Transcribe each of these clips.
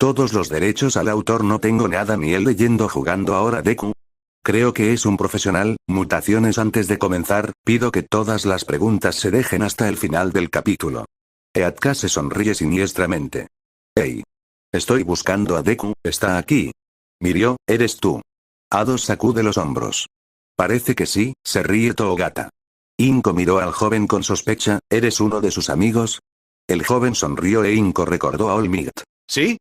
Todos los derechos al autor, no tengo nada ni él leyendo jugando ahora Deku. Creo que es un profesional. Mutaciones. Antes de comenzar, pido que todas las preguntas se dejen hasta el final del capítulo. Eatka se sonríe siniestramente. Hey. Estoy buscando a Deku, ¿está aquí? Mirio, ¿eres tú? Ado sacude los hombros. Parece que sí, se ríe Toogata. Inko miró al joven con sospecha. ¿Eres uno de sus amigos? El joven sonrió e Inko recordó a All Might. ¿Sí?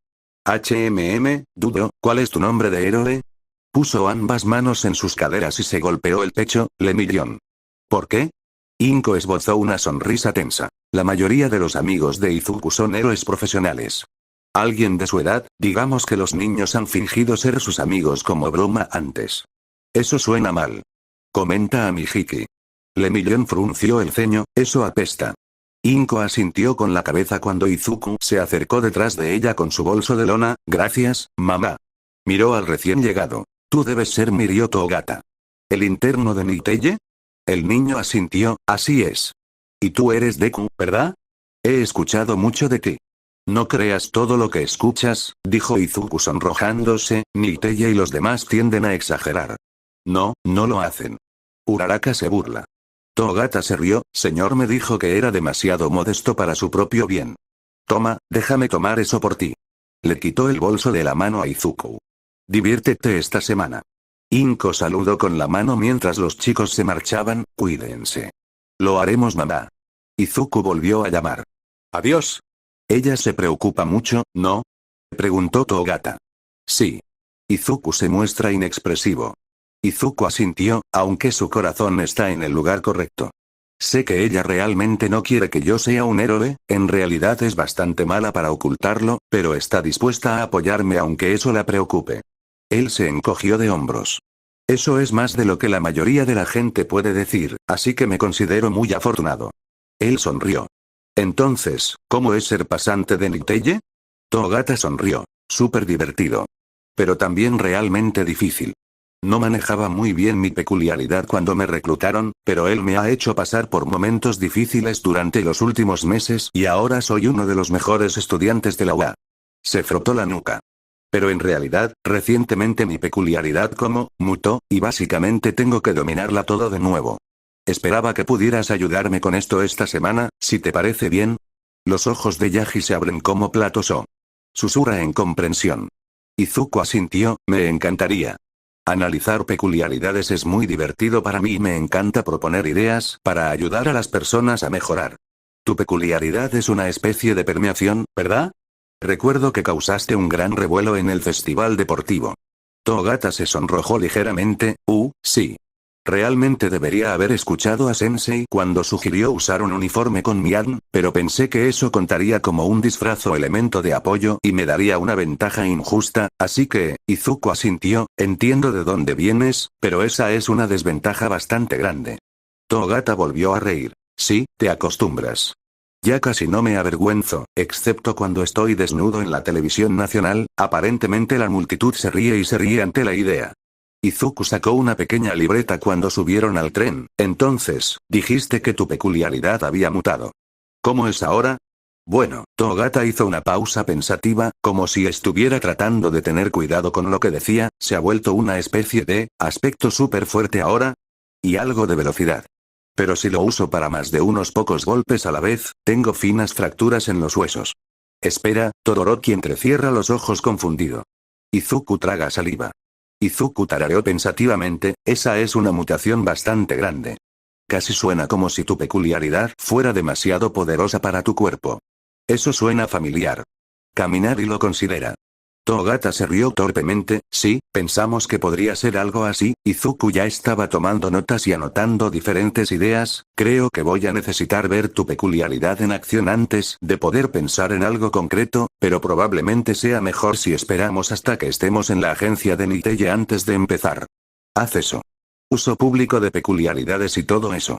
Dudo, ¿cuál es tu nombre de héroe? Puso ambas manos en sus caderas y se golpeó el pecho. Lemillion. ¿Por qué? Inko esbozó una sonrisa tensa. La mayoría de los amigos de Izuku son héroes profesionales. Alguien de su edad, digamos que los niños han fingido ser sus amigos como broma antes. Eso suena mal. Comenta a Mijiki. Lemillion frunció el ceño. Eso apesta. Inko asintió con la cabeza cuando Izuku se acercó detrás de ella con su bolso de lona. Gracias, mamá. Miró al recién llegado. Tú debes ser Mirio Toogata. ¿El interno de Niteye? El niño asintió. Así es. Y tú eres Deku, ¿verdad? He escuchado mucho de ti. No creas todo lo que escuchas, dijo Izuku sonrojándose. Niteye y los demás tienden a exagerar. No, no lo hacen. Uraraka se burla. Toogata se rió. Señor me dijo que era demasiado modesto para su propio bien. Toma, déjame tomar eso por ti. Le quitó el bolso de la mano a Izuku. Diviértete esta semana. Inko saludó con la mano mientras los chicos se marchaban. Cuídense. Lo haremos, mamá. Izuku volvió a llamar. Adiós. Ella se preocupa mucho, ¿no? Preguntó Toogata. Sí. Izuku se muestra inexpresivo. Izuku asintió, aunque su corazón está en el lugar correcto. Sé que ella realmente no quiere que yo sea un héroe, en realidad es bastante mala para ocultarlo, pero está dispuesta a apoyarme aunque eso la preocupe. Él se encogió de hombros. Eso es más de lo que la mayoría de la gente puede decir, así que me considero muy afortunado. Él sonrió. Entonces, ¿cómo es ser pasante de Niteye? Toogata sonrió. Súper divertido. Pero también realmente difícil. No manejaba muy bien mi peculiaridad cuando me reclutaron, pero él me ha hecho pasar por momentos difíciles durante los últimos meses y ahora soy uno de los mejores estudiantes de la UA. Se frotó la nuca. Pero en realidad, recientemente mi peculiaridad mutó, y básicamente tengo que dominarla todo de nuevo. Esperaba que pudieras ayudarme con esto esta semana, si te parece bien. Los ojos de Yagi se abren como platos O. Susurra en comprensión. Izuku asintió. Me encantaría. Analizar peculiaridades es muy divertido para mí y me encanta proponer ideas para ayudar a las personas a mejorar. Tu peculiaridad es una especie de permeación, ¿verdad? Recuerdo que causaste un gran revuelo en el festival deportivo. Toogata se sonrojó ligeramente. Sí. Realmente debería haber escuchado a Sensei cuando sugirió usar un uniforme con Mian, pero pensé que eso contaría como un disfraz o elemento de apoyo y me daría una ventaja injusta, así que, Izuku asintió, entiendo de dónde vienes, pero esa es una desventaja bastante grande. Toogata volvió a reír. Sí, te acostumbras. Ya casi no me avergüenzo, excepto cuando estoy desnudo en la televisión nacional. Aparentemente la multitud se ríe ante la idea. Izuku sacó una pequeña libreta cuando subieron al tren. Entonces, dijiste que tu peculiaridad había mutado. ¿Cómo es ahora? Bueno, Toogata hizo una pausa pensativa, como si estuviera tratando de tener cuidado con lo que decía. Se ha vuelto una especie de aspecto súper fuerte ahora. Y algo de velocidad. Pero si lo uso para más de unos pocos golpes a la vez, tengo finas fracturas en los huesos. Espera, Todoroki entrecierra los ojos confundido. Izuku traga saliva. Izuku tarareó pensativamente. Esa es una mutación bastante grande. Casi suena como si tu peculiaridad fuera demasiado poderosa para tu cuerpo. Eso suena familiar. Kaminari lo considera. Toogata se rió torpemente. Sí, pensamos que podría ser algo así. Izuku ya estaba tomando notas y anotando diferentes ideas. Creo que voy a necesitar ver tu peculiaridad en acción antes de poder pensar en algo concreto, pero probablemente sea mejor si esperamos hasta que estemos en la agencia de Niteye antes de empezar. Haz eso. Uso público de peculiaridades y todo eso.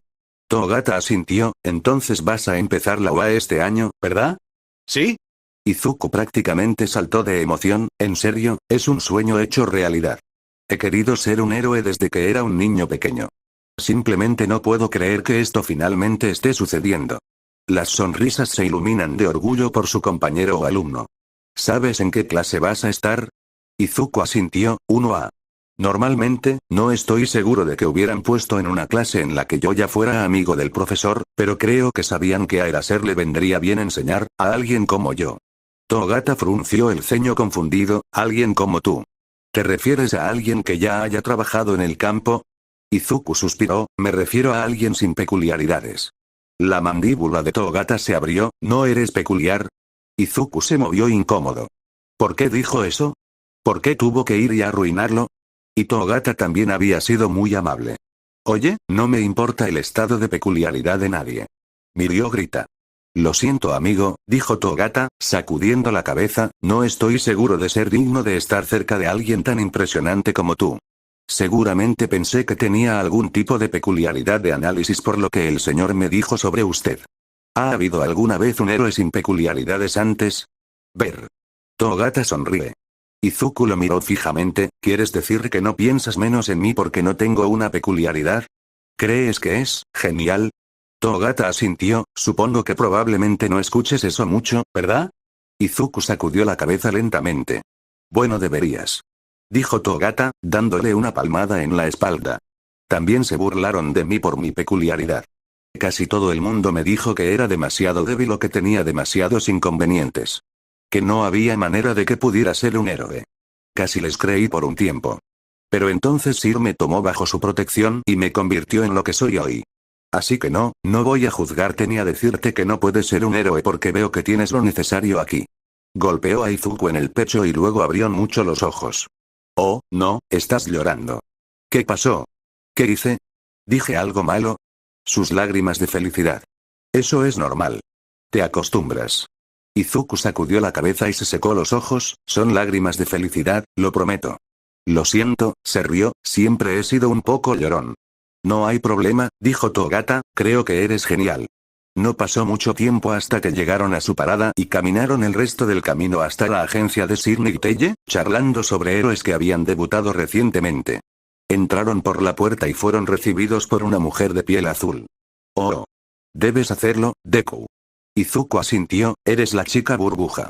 Toogata asintió. Entonces vas a empezar la UA este año, ¿verdad? ¿Sí? Izuku prácticamente saltó de emoción. En serio, es un sueño hecho realidad. He querido ser un héroe desde que era un niño pequeño. Simplemente no puedo creer que esto finalmente esté sucediendo. Las sonrisas se iluminan de orgullo por su compañero o alumno. ¿Sabes en qué clase vas a estar? Izuku asintió, 1A. Normalmente, no estoy seguro de que hubieran puesto en una clase en la que yo ya fuera amigo del profesor, pero creo que sabían que a Eraser le vendría bien enseñar a alguien como yo. Togata frunció el ceño confundido, alguien como tú. ¿Te refieres a alguien que ya haya trabajado en el campo? Izuku suspiró, me refiero a alguien sin peculiaridades. La mandíbula de Togata se abrió, ¿no eres peculiar? Izuku se movió incómodo. ¿Por qué dijo eso? ¿Por qué tuvo que ir y arruinarlo? Y Togata también había sido muy amable. Oye, no me importa el estado de peculiaridad de nadie. Mirio grita. Lo siento amigo, dijo Togata, sacudiendo la cabeza, no estoy seguro de ser digno de estar cerca de alguien tan impresionante como tú. Seguramente pensé que tenía algún tipo de peculiaridad de análisis por lo que el señor me dijo sobre usted. ¿Ha habido alguna vez un héroe sin peculiaridades antes? Ver. Togata sonríe. Izuku lo miró fijamente, ¿quieres decir que no piensas menos en mí porque no tengo una peculiaridad? ¿Crees que es genial? Togata asintió, supongo que probablemente no escuches eso mucho, ¿verdad? Izuku sacudió la cabeza lentamente. Bueno, deberías. Dijo Togata, dándole una palmada en la espalda. También se burlaron de mí por mi peculiaridad. Casi todo el mundo me dijo que era demasiado débil o que tenía demasiados inconvenientes. Que no había manera de que pudiera ser un héroe. Casi les creí por un tiempo. Pero entonces Sir me tomó bajo su protección y me convirtió en lo que soy hoy. Así que no voy a juzgarte ni a decirte que no puedes ser un héroe porque veo que tienes lo necesario aquí. Golpeó a Izuku en el pecho y luego abrió mucho los ojos. Oh, no, estás llorando. ¿Qué pasó? ¿Qué hice? ¿Dije algo malo? Sus lágrimas de felicidad. Eso es normal. Te acostumbras. Izuku sacudió la cabeza y se secó los ojos, son lágrimas de felicidad, lo prometo. Lo siento, se rió, siempre he sido un poco llorón. No hay problema, dijo Togata, creo que eres genial. No pasó mucho tiempo hasta que llegaron a su parada y caminaron el resto del camino hasta la agencia de Sir Nicteye, charlando sobre héroes que habían debutado recientemente. Entraron por la puerta y fueron recibidos por una mujer de piel azul. Oh. Debes hacerlo, Deku. Izuku asintió, eres la chica burbuja.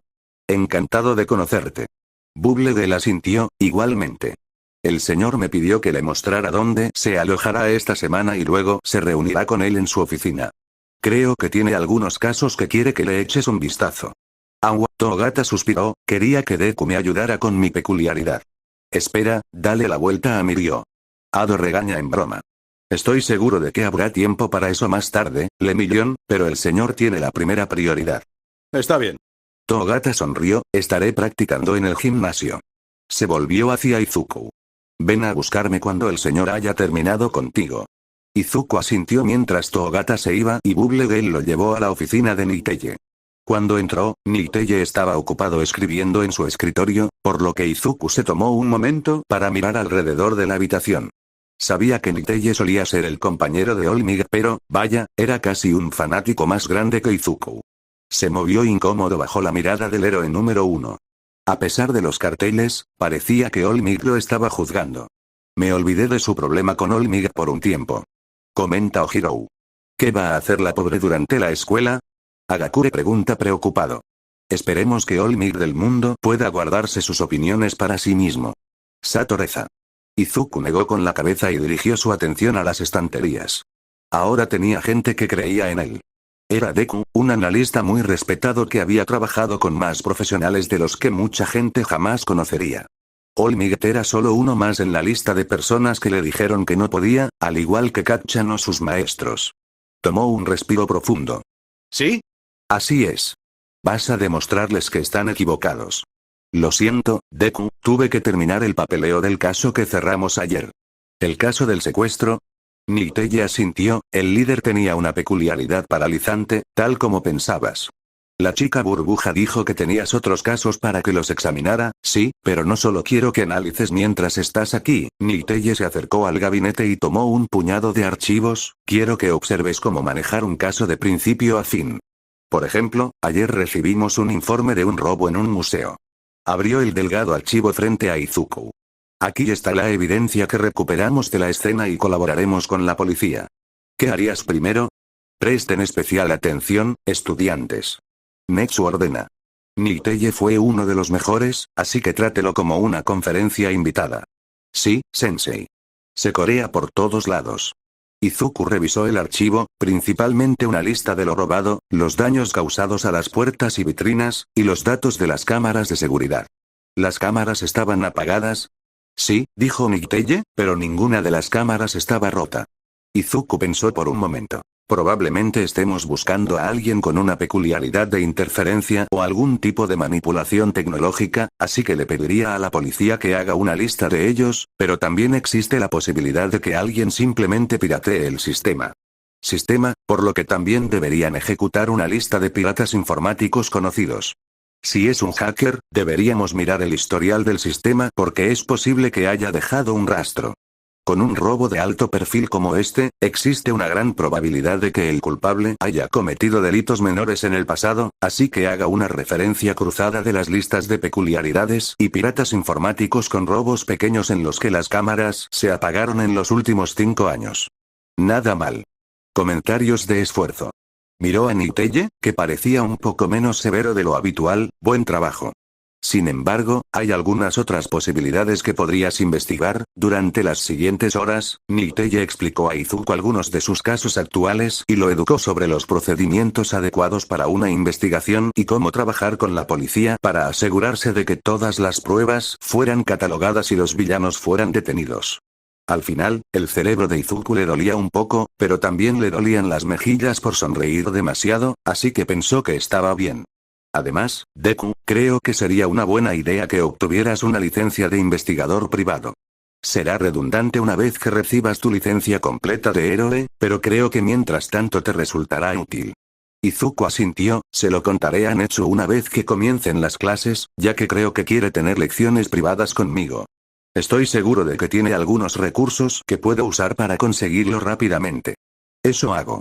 Encantado de conocerte. Bubblegel asintió, igualmente. El señor me pidió que le mostrara dónde se alojará esta semana y luego se reunirá con él en su oficina. Creo que tiene algunos casos que quiere que le eches un vistazo. Agua, Togata suspiró, quería que Deku me ayudara con mi peculiaridad. Espera, dale la vuelta a Mirio. Ado regaña en broma. Estoy seguro de que habrá tiempo para eso más tarde, Lemillion, pero el señor tiene la primera prioridad. Está bien. Togata sonrió, estaré practicando en el gimnasio. Se volvió hacia Izuku. Ven a buscarme cuando el señor haya terminado contigo. Izuku asintió mientras Togata se iba y Bubblegel lo llevó a la oficina de Nicteye. Cuando entró, Nicteye estaba ocupado escribiendo en su escritorio, por lo que Izuku se tomó un momento para mirar alrededor de la habitación. Sabía que Nicteye solía ser el compañero de All Might, pero, vaya, era casi un fanático más grande que Izuku. Se movió incómodo bajo la mirada del héroe número 1. A pesar de los carteles, parecía que All Might lo estaba juzgando. Me olvidé de su problema con All Might por un tiempo. Comenta Ojiro. ¿Qué va a hacer la pobre durante la escuela? Agakure pregunta preocupado. Esperemos que All Might del mundo pueda guardarse sus opiniones para sí mismo. Sato reza. Izuku negó con la cabeza y dirigió su atención a las estanterías. Ahora tenía gente que creía en él. Era Deku, un analista muy respetado que había trabajado con más profesionales de los que mucha gente jamás conocería. All Might era solo uno más en la lista de personas que le dijeron que no podía, al igual que Kacchan o sus maestros. Tomó un respiro profundo. ¿Sí? Así es. Vas a demostrarles que están equivocados. Lo siento, Deku, tuve que terminar el papeleo del caso que cerramos ayer. ¿El caso del secuestro? Nicteye asintió, el líder tenía una peculiaridad paralizante, tal como pensabas. La chica burbuja dijo que tenías otros casos para que los examinara, sí, pero no solo quiero que analices mientras estás aquí. Nicteye se acercó al gabinete y tomó un puñado de archivos, quiero que observes cómo manejar un caso de principio a fin. Por ejemplo, ayer recibimos un informe de un robo en un museo. Abrió el delgado archivo frente a Izuku. Aquí está la evidencia que recuperamos de la escena y colaboraremos con la policía. ¿Qué harías primero? Presten especial atención, estudiantes. Netsu ordena. Niteye fue uno de los mejores, así que trátelo como una conferencia invitada. Sí, sensei. Se corea por todos lados. Izuku revisó el archivo, principalmente una lista de lo robado, los daños causados a las puertas y vitrinas, y los datos de las cámaras de seguridad. ¿Las cámaras estaban apagadas? Sí, dijo Niteye, pero ninguna de las cámaras estaba rota. Izuku pensó por un momento. Probablemente estemos buscando a alguien con una peculiaridad de interferencia o algún tipo de manipulación tecnológica, así que le pediría a la policía que haga una lista de ellos, pero también existe la posibilidad de que alguien simplemente piratee el sistema. Por lo que también deberían ejecutar una lista de piratas informáticos conocidos. Si es un hacker, deberíamos mirar el historial del sistema porque es posible que haya dejado un rastro. Con un robo de alto perfil como este, existe una gran probabilidad de que el culpable haya cometido delitos menores en el pasado, así que haga una referencia cruzada de las listas de peculiaridades y piratas informáticos con robos pequeños en los que las cámaras se apagaron en los últimos 5 años. Nada mal. Comentarios de esfuerzo. Miró a Niteye, que parecía un poco menos severo de lo habitual. Buen trabajo. Sin embargo, hay algunas otras posibilidades que podrías investigar. Durante las siguientes horas, Niteye explicó a Izuku algunos de sus casos actuales y lo educó sobre los procedimientos adecuados para una investigación y cómo trabajar con la policía para asegurarse de que todas las pruebas fueran catalogadas y los villanos fueran detenidos. Al final, el cerebro de Izuku le dolía un poco, pero también le dolían las mejillas por sonreír demasiado, así que pensó que estaba bien. Además, Deku, creo que sería una buena idea que obtuvieras una licencia de investigador privado. Será redundante una vez que recibas tu licencia completa de héroe, pero creo que mientras tanto te resultará útil. Izuku asintió. Se lo contaré a Netsu una vez que comiencen las clases, ya que creo que quiere tener lecciones privadas conmigo. Estoy seguro de que tiene algunos recursos que puedo usar para conseguirlo rápidamente. Eso hago.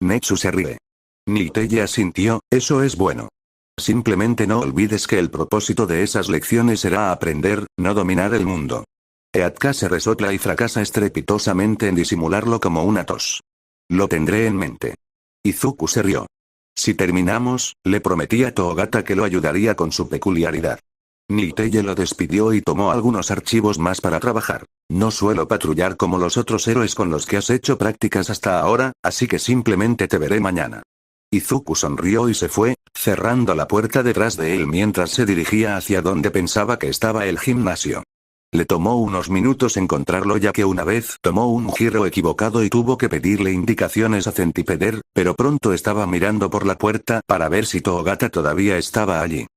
Netsu se ríe. Niteye asintió. Eso es bueno. Simplemente no olvides que el propósito de esas lecciones será aprender, no dominar el mundo. Eatka se resopla y fracasa estrepitosamente en disimularlo como una tos. Lo tendré en mente. Izuku se rió. Si terminamos, le prometí a Toogata que lo ayudaría con su peculiaridad. Niteye lo despidió y tomó algunos archivos más para trabajar. No suelo patrullar como los otros héroes con los que has hecho prácticas hasta ahora, así que simplemente te veré mañana. Izuku sonrió y se fue, cerrando la puerta detrás de él mientras se dirigía hacia donde pensaba que estaba el gimnasio. Le tomó unos minutos encontrarlo ya que una vez tomó un giro equivocado y tuvo que pedirle indicaciones a Centipeder, pero pronto estaba mirando por la puerta para ver si Toogata todavía estaba allí.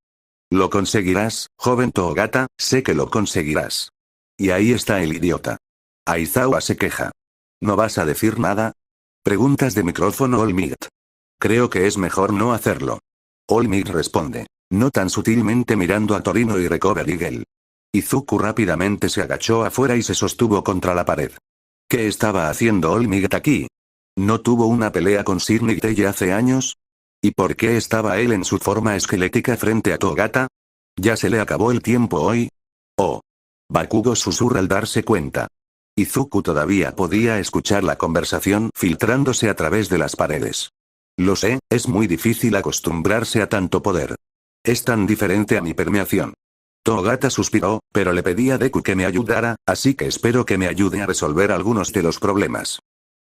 Lo conseguirás, joven Toogata, sé que lo conseguirás. Y ahí está el idiota. Aizawa se queja. ¿No vas a decir nada? Preguntas de micrófono All Might. Creo que es mejor no hacerlo. All Might responde. No tan sutilmente mirando a Torino y Recover Eagle. Izuku rápidamente se agachó afuera y se sostuvo contra la pared. ¿Qué estaba haciendo All Might aquí? ¿No tuvo una pelea con Sir Niteye hace años? ¿Y por qué estaba él en su forma esquelética frente a Toogata? ¿Ya se le acabó el tiempo hoy? Oh. Bakugo susurra al darse cuenta. Izuku todavía podía escuchar la conversación filtrándose a través de las paredes. Lo sé, es muy difícil acostumbrarse a tanto poder. Es tan diferente a mi permeación. Toogata suspiró, pero le pedí a Deku que me ayudara, así que espero que me ayude a resolver algunos de los problemas.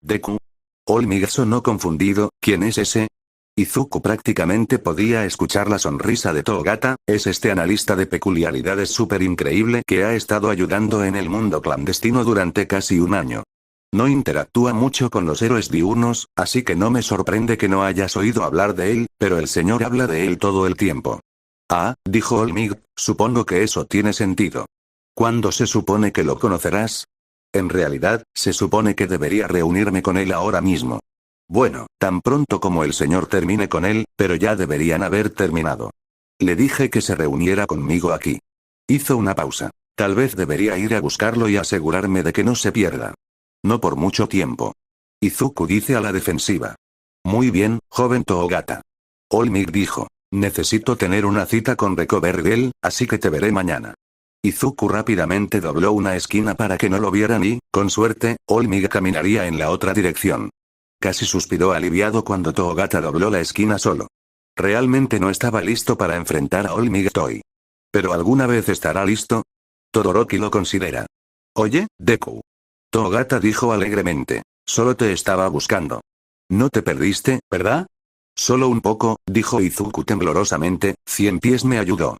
¿Deku? All Might sonó confundido. ¿Quién es ese? Izuku prácticamente podía escuchar la sonrisa de Toogata. Es este analista de peculiaridades súper increíble que ha estado ayudando en el mundo clandestino durante casi un año. No interactúa mucho con los héroes diurnos, así que no me sorprende que no hayas oído hablar de él, pero el señor habla de él todo el tiempo. Ah, dijo All Might, supongo que eso tiene sentido. ¿Cuándo se supone que lo conocerás? En realidad, se supone que debería reunirme con él ahora mismo. Bueno, tan pronto como el señor termine con él, pero ya deberían haber terminado. Le dije que se reuniera conmigo aquí. Hizo una pausa. Tal vez debería ir a buscarlo y asegurarme de que no se pierda. No por mucho tiempo. Izuku dice a la defensiva. Muy bien, joven Toogata. All Might dijo. Necesito tener una cita con Recover Girl, así que te veré mañana. Izuku rápidamente dobló una esquina para que no lo vieran y, con suerte, All Might caminaría en la otra dirección. Casi suspiró aliviado cuando Toogata dobló la esquina solo. Realmente no estaba listo para enfrentar a Olmigatoy. ¿Pero alguna vez estará listo? Todoroki lo considera. Oye, Deku. Togata dijo alegremente. Solo te estaba buscando. No te perdiste, ¿verdad? Solo un poco, dijo Izuku temblorosamente, 100 pies me ayudó.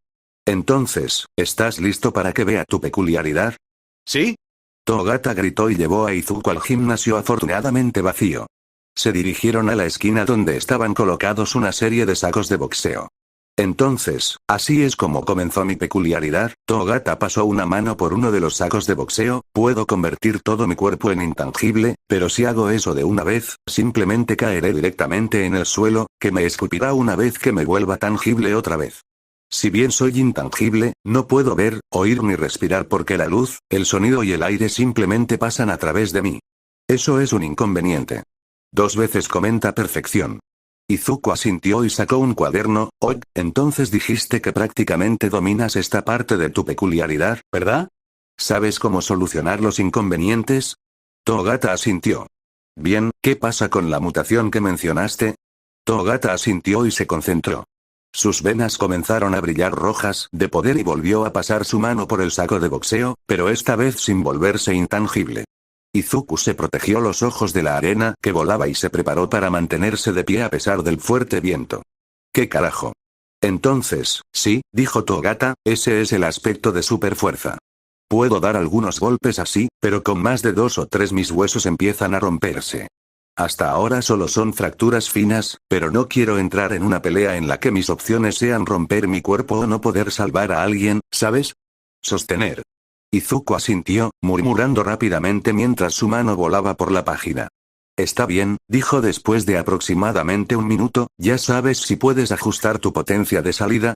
Entonces, ¿estás listo para que vea tu peculiaridad? ¿Sí? Togata gritó y llevó a Izuku al gimnasio afortunadamente vacío. Se dirigieron a la esquina donde estaban colocados una serie de sacos de boxeo. Entonces, así es como comenzó mi peculiaridad. Togata pasó una mano por uno de los sacos de boxeo. Puedo convertir todo mi cuerpo en intangible, pero si hago eso de una vez, simplemente caeré directamente en el suelo, que me escupirá una vez que me vuelva tangible otra vez. Si bien soy intangible, no puedo ver, oír ni respirar porque la luz, el sonido y el aire simplemente pasan a través de mí. Eso es un inconveniente. 2 veces comenta perfección. Izuku asintió y sacó un cuaderno. Oh, entonces dijiste que prácticamente dominas esta parte de tu peculiaridad, ¿verdad? ¿Sabes cómo solucionar los inconvenientes? Togata asintió. Bien, ¿qué pasa con la mutación que mencionaste? Togata asintió y se concentró. Sus venas comenzaron a brillar rojas de poder y volvió a pasar su mano por el saco de boxeo, pero esta vez sin volverse intangible. Izuku se protegió los ojos de la arena que volaba y se preparó para mantenerse de pie a pesar del fuerte viento. ¿Qué carajo? Entonces, sí, dijo Togata, ese es el aspecto de superfuerza. Puedo dar algunos golpes así, pero con más de 2 o 3 mis huesos empiezan a romperse. Hasta ahora solo son fracturas finas, pero no quiero entrar en una pelea en la que mis opciones sean romper mi cuerpo o no poder salvar a alguien, ¿sabes? Sostener. Izuku asintió, murmurando rápidamente mientras su mano volaba por la página. Está bien, dijo después de aproximadamente 1 minuto, ¿ya sabes si puedes ajustar tu potencia de salida?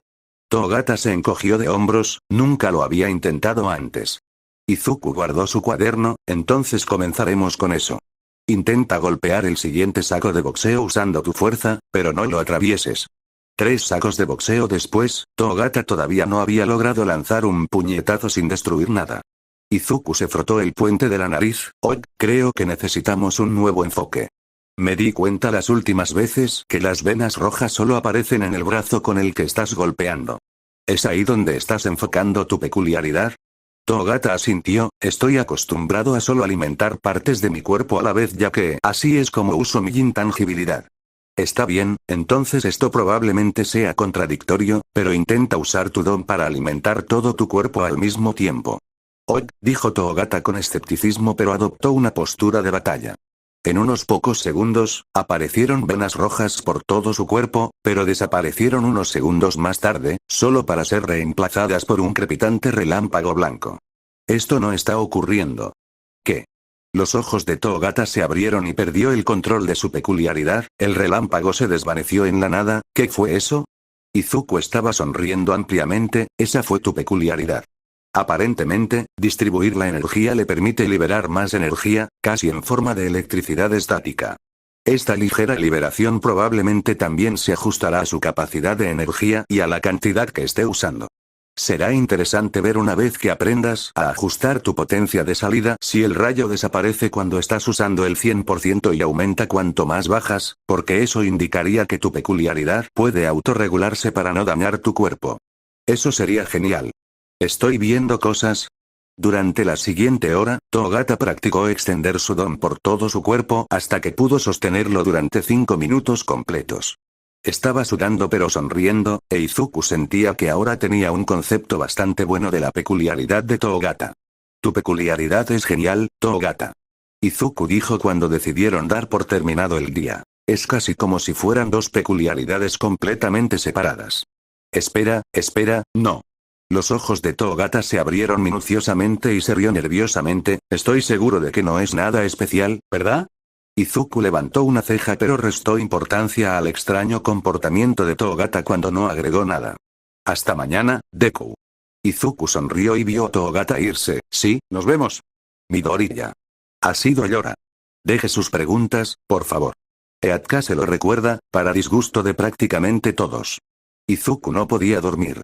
Togata se encogió de hombros, nunca lo había intentado antes. Izuku guardó su cuaderno, entonces comenzaremos con eso. Intenta golpear el siguiente saco de boxeo usando tu fuerza, pero no lo atravieses. 3 sacos de boxeo después, Togata todavía no había logrado lanzar un puñetazo sin destruir nada. Izuku se frotó el puente de la nariz. Oh, creo que necesitamos un nuevo enfoque. Me di cuenta las últimas veces que las venas rojas solo aparecen en el brazo con el que estás golpeando. ¿Es ahí donde estás enfocando tu peculiaridad? Togata asintió, estoy acostumbrado a solo alimentar partes de mi cuerpo a la vez ya que así es como uso mi intangibilidad. Está bien, entonces esto probablemente sea contradictorio, pero intenta usar tu don para alimentar todo tu cuerpo al mismo tiempo. Oh, dijo Togata con escepticismo pero adoptó una postura de batalla. En unos pocos segundos, aparecieron venas rojas por todo su cuerpo, pero desaparecieron unos segundos más tarde, solo para ser reemplazadas por un crepitante relámpago blanco. Esto no está ocurriendo. ¿Qué? Los ojos de Togata se abrieron y perdió el control de su peculiaridad, el relámpago se desvaneció en la nada. ¿Qué fue eso? Izuku estaba sonriendo ampliamente, esa fue tu peculiaridad. Aparentemente, distribuir la energía le permite liberar más energía, casi en forma de electricidad estática. Esta ligera liberación probablemente también se ajustará a su capacidad de energía y a la cantidad que esté usando. Será interesante ver una vez que aprendas a ajustar tu potencia de salida si el rayo desaparece cuando estás usando el 100% y aumenta cuanto más bajas, porque eso indicaría que tu peculiaridad puede autorregularse para no dañar tu cuerpo. Eso sería genial. ¿Estoy viendo cosas? Durante la siguiente hora, Togata practicó extender su don por todo su cuerpo hasta que pudo sostenerlo durante 5 minutos completos. Estaba sudando pero sonriendo, e Izuku sentía que ahora tenía un concepto bastante bueno de la peculiaridad de Togata. Tu peculiaridad es genial, Togata. Izuku dijo cuando decidieron dar por terminado el día. Es casi como si fueran 2 peculiaridades completamente separadas. Espera, no. Los ojos de Togata se abrieron minuciosamente y se rió nerviosamente. Estoy seguro de que no es nada especial, ¿verdad? Izuku levantó una ceja pero restó importancia al extraño comportamiento de Togata cuando no agregó nada. Hasta mañana, Deku. Izuku sonrió y vio a Togata irse. Sí, nos vemos. Midoriya. Ha sido Llora. Deje sus preguntas, por favor. Eatka se lo recuerda, para disgusto de prácticamente todos. Izuku no podía dormir.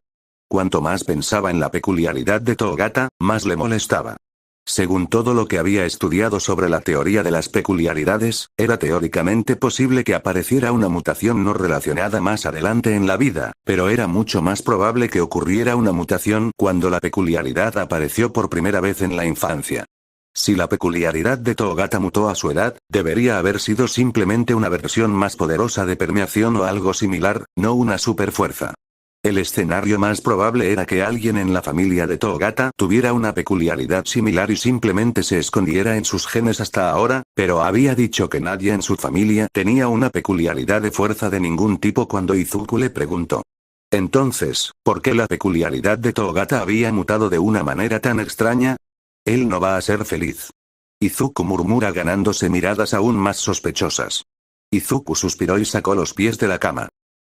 Cuanto más pensaba en la peculiaridad de Togata, más le molestaba. Según todo lo que había estudiado sobre la teoría de las peculiaridades, era teóricamente posible que apareciera una mutación no relacionada más adelante en la vida, pero era mucho más probable que ocurriera una mutación cuando la peculiaridad apareció por primera vez en la infancia. Si la peculiaridad de Toogata mutó a su edad, debería haber sido simplemente una versión más poderosa de permeación o algo similar, no una superfuerza. El escenario más probable era que alguien en la familia de Toogata tuviera una peculiaridad similar y simplemente se escondiera en sus genes hasta ahora, pero había dicho que nadie en su familia tenía una peculiaridad de fuerza de ningún tipo cuando Izuku le preguntó. Entonces, ¿por qué la peculiaridad de Toogata había mutado de una manera tan extraña? Él no va a ser feliz. Izuku murmura ganándose miradas aún más sospechosas. Izuku suspiró y sacó los pies de la cama.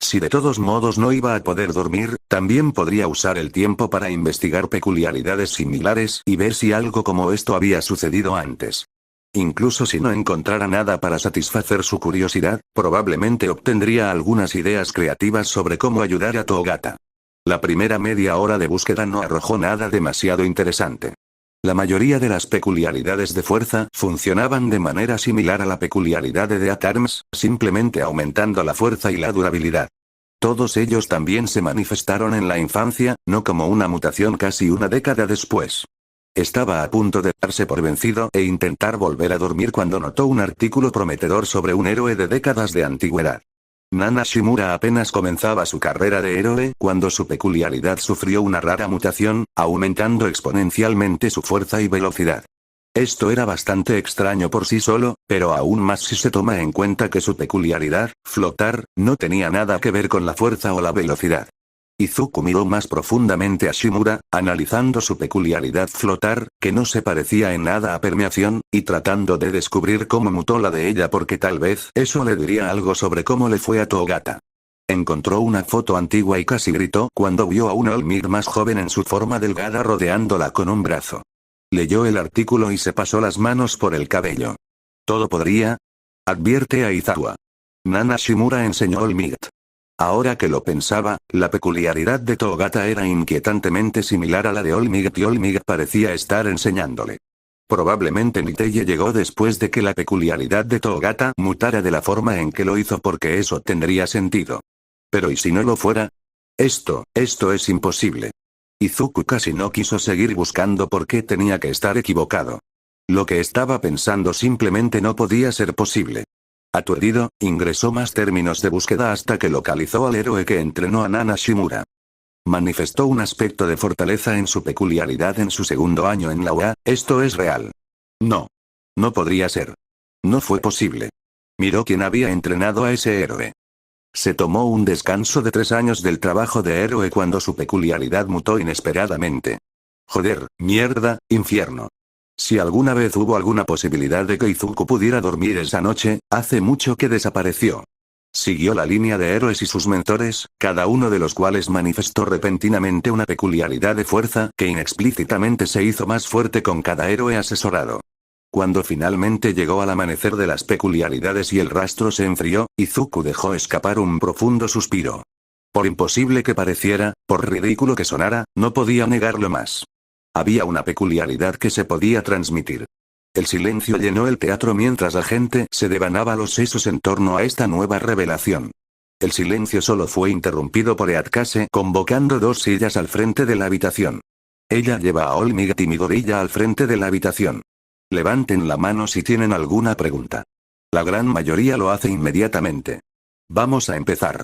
Si de todos modos no iba a poder dormir, también podría usar el tiempo para investigar peculiaridades similares y ver si algo como esto había sucedido antes. Incluso si no encontrara nada para satisfacer su curiosidad, probablemente obtendría algunas ideas creativas sobre cómo ayudar a Toogata. La primera media hora de búsqueda no arrojó nada demasiado interesante. La mayoría de las peculiaridades de fuerza funcionaban de manera similar a la peculiaridad de Death Arms, simplemente aumentando la fuerza y la durabilidad. Todos ellos también se manifestaron en la infancia, no como una mutación casi una década después. Estaba a punto de darse por vencido e intentar volver a dormir cuando notó un artículo prometedor sobre un héroe de décadas de antigüedad. Nana Shimura apenas comenzaba su carrera de héroe cuando su peculiaridad sufrió una rara mutación, aumentando exponencialmente su fuerza y velocidad. Esto era bastante extraño por sí solo, pero aún más si se toma en cuenta que su peculiaridad, flotar, no tenía nada que ver con la fuerza o la velocidad. Izuku miró más profundamente a Shimura, analizando su peculiaridad flotar, que no se parecía en nada a permeación, y tratando de descubrir cómo mutó la de ella porque tal vez eso le diría algo sobre cómo le fue a Toogata. Encontró una foto antigua y casi gritó cuando vio a un Olmir más joven en su forma delgada rodeándola con un brazo. Leyó el artículo y se pasó las manos por el cabello. ¿Todo podría? Advierte a Izawa. Nana Shimura enseñó Olmir. Ahora que lo pensaba, la peculiaridad de Toogata era inquietantemente similar a la de Olmigt y Olmigt parecía estar enseñándole. Probablemente Miteye llegó después de que la peculiaridad de Toogata mutara de la forma en que lo hizo porque eso tendría sentido. Pero ¿y si no lo fuera? Esto es imposible. Izuku casi no quiso seguir buscando por qué tenía que estar equivocado. Lo que estaba pensando simplemente no podía ser posible. Aturdido, ingresó más términos de búsqueda hasta que localizó al héroe que entrenó a Nana Shimura. Manifestó un aspecto de fortaleza en su peculiaridad en su segundo año en la UA, esto es real. No. No podría ser. No fue posible. Miró quién había entrenado a ese héroe. Se tomó un descanso de 3 años del trabajo de héroe cuando su peculiaridad mutó inesperadamente. Joder, mierda, infierno. Si alguna vez hubo alguna posibilidad de que Izuku pudiera dormir esa noche, hace mucho que desapareció. Siguió la línea de héroes y sus mentores, cada uno de los cuales manifestó repentinamente una peculiaridad de fuerza que inexplícitamente se hizo más fuerte con cada héroe asesorado. Cuando finalmente llegó al amanecer de las peculiaridades y el rastro se enfrió, Izuku dejó escapar un profundo suspiro. Por imposible que pareciera, por ridículo que sonara, no podía negarlo más. Había una peculiaridad que se podía transmitir. El silencio llenó el teatro mientras la gente se devanaba los sesos en torno a esta nueva revelación. El silencio solo fue interrumpido por Eatkase convocando 2 sillas al frente de la habitación. Ella lleva a Olmigt y Midoriya al frente de la habitación. Levanten la mano si tienen alguna pregunta. La gran mayoría lo hace inmediatamente. Vamos a empezar.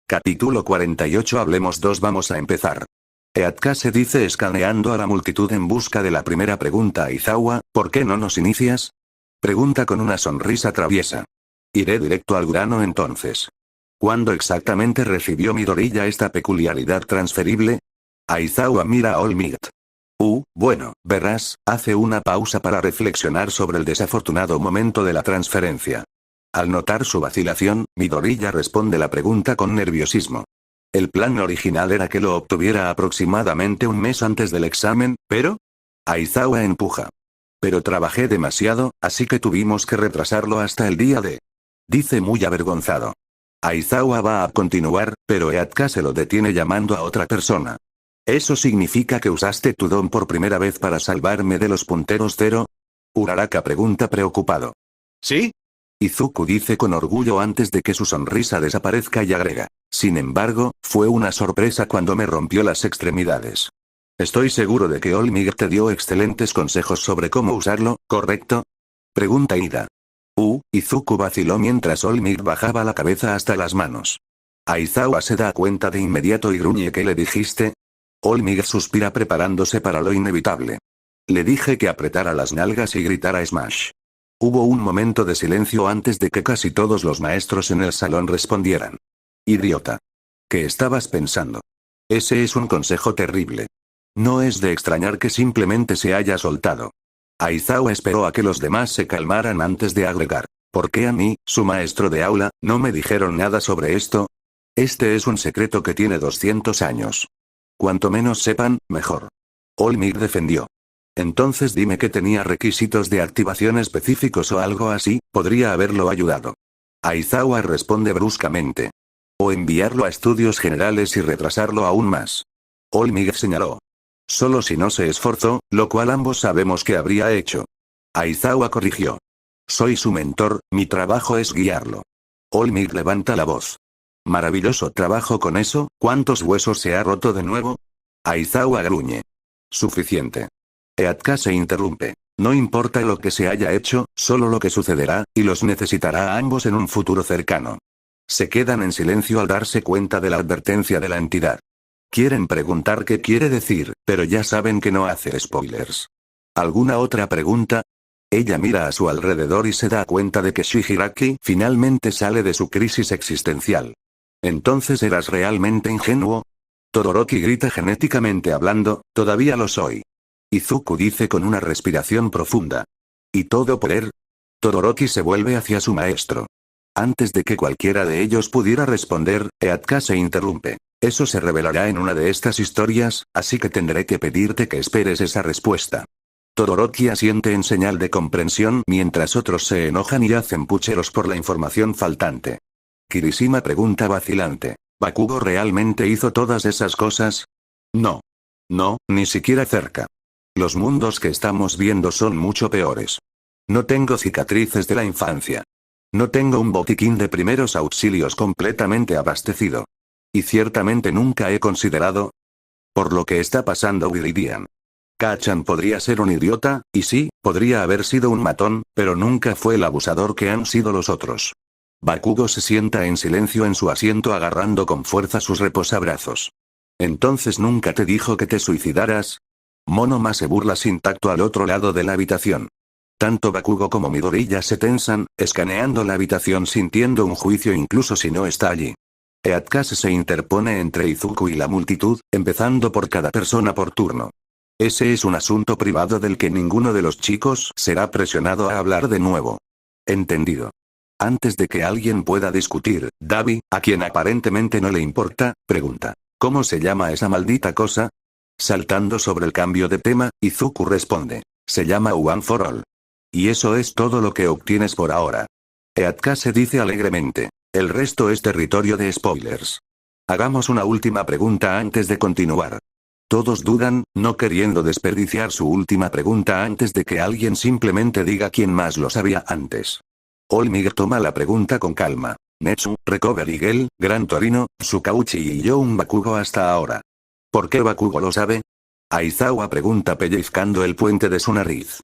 Capítulo 48 Hablemos 2 Vamos a empezar. Eatkase dice escaneando a la multitud en busca de la primera pregunta a Izawa, ¿por qué no nos inicias? Pregunta con una sonrisa traviesa. Iré directo al grano entonces. ¿Cuándo exactamente recibió Midoriya esta peculiaridad transferible? Aizawa mira a Olmigt. Bueno, verás, hace una pausa para reflexionar sobre el desafortunado momento de la transferencia. Al notar su vacilación, Midoriya responde la pregunta con nerviosismo. El plan original era que lo obtuviera aproximadamente un mes antes del examen, pero... Aizawa empuja. Pero trabajé demasiado, así que tuvimos que retrasarlo hasta el día de... Dice muy avergonzado. Aizawa va a continuar, pero Eatkase lo detiene llamando a otra persona. ¿Eso significa que usaste tu don por primera vez para salvarme de los punteros cero? Uraraka pregunta preocupado. ¿Sí? Izuku dice con orgullo antes de que su sonrisa desaparezca y agrega. Sin embargo, fue una sorpresa cuando me rompió las extremidades. Estoy seguro de que Olmig te dio excelentes consejos sobre cómo usarlo, ¿correcto? Pregunta Ida. Izuku vaciló mientras Olmig bajaba la cabeza hasta las manos. Aizawa se da cuenta de inmediato y gruñe. ¿Qué le dijiste? Olmig suspira preparándose para lo inevitable. Le dije que apretara las nalgas y gritara Smash. Hubo un momento de silencio antes de que casi todos los maestros en el salón respondieran. Idiota. ¿Qué estabas pensando? Ese es un consejo terrible. No es de extrañar que simplemente se haya soltado. Aizawa esperó a que los demás se calmaran antes de agregar. ¿Por qué a mí, su maestro de aula, no me dijeron nada sobre esto? Este es un secreto que tiene 200 años. Cuanto menos sepan, mejor. Olmig defendió. Entonces dime que tenía requisitos de activación específicos o algo así, podría haberlo ayudado. Aizawa responde bruscamente. O enviarlo a estudios generales y retrasarlo aún más. Olmig señaló. Solo si no se esforzó, lo cual ambos sabemos que habría hecho. Aizawa corrigió. Soy su mentor, mi trabajo es guiarlo. Olmig levanta la voz. Maravilloso trabajo con eso, ¿cuántos huesos se ha roto de nuevo? Aizawa gruñe. Suficiente. Eatka se interrumpe. No importa lo que se haya hecho, solo lo que sucederá, y los necesitará a ambos en un futuro cercano. Se quedan en silencio al darse cuenta de la advertencia de la entidad. Quieren preguntar qué quiere decir, pero ya saben que no hace spoilers. ¿Alguna otra pregunta? Ella mira a su alrededor y se da cuenta de que Shigaraki finalmente sale de su crisis existencial. ¿Entonces eras realmente ingenuo? Todoroki grita genéticamente hablando, todavía lo soy. Izuku dice con una respiración profunda. ¿Y todo por él? Todoroki se vuelve hacia su maestro. Antes de que cualquiera de ellos pudiera responder, Eatka se interrumpe. Eso se revelará en una de estas historias, así que tendré que pedirte que esperes esa respuesta. Todoroki asiente en señal de comprensión mientras otros se enojan y hacen pucheros por la información faltante. Kirishima pregunta vacilante. ¿Bakugo realmente hizo todas esas cosas? No. No, ni siquiera cerca. Los mundos que estamos viendo son mucho peores. No tengo cicatrices de la infancia. No tengo un botiquín de primeros auxilios completamente abastecido. Y ciertamente nunca he considerado... Por lo que está pasando Viridian. Kachan podría ser un idiota, y sí, podría haber sido un matón, pero nunca fue el abusador que han sido los otros. Bakugo se sienta en silencio en su asiento agarrando con fuerza sus reposabrazos. ¿Entonces nunca te dijo que te suicidaras? Monoma se burla sin tacto al otro lado de la habitación. Tanto Bakugo como Midoriya se tensan, escaneando la habitación sintiendo un juicio incluso si no está allí. Eatkase se interpone entre Izuku y la multitud, empezando por cada persona por turno. Ese es un asunto privado del que ninguno de los chicos será presionado a hablar de nuevo. Entendido. Antes de que alguien pueda discutir, Davi, a quien aparentemente no le importa, pregunta. ¿Cómo se llama esa maldita cosa? Saltando sobre el cambio de tema, Izuku responde. Se llama One for All. Y eso es todo lo que obtienes por ahora. Eatkase dice alegremente. El resto es territorio de spoilers. Hagamos una última pregunta antes de continuar. Todos dudan, no queriendo desperdiciar su última pregunta antes de que alguien simplemente diga quién más lo sabía antes. Olmig toma la pregunta con calma. Netsu, Recovery Girl, Gran Torino, Tsukauchi y yo un Bakugo hasta ahora. ¿Por qué Bakugo lo sabe? Aizawa pregunta pellizcando el puente de su nariz.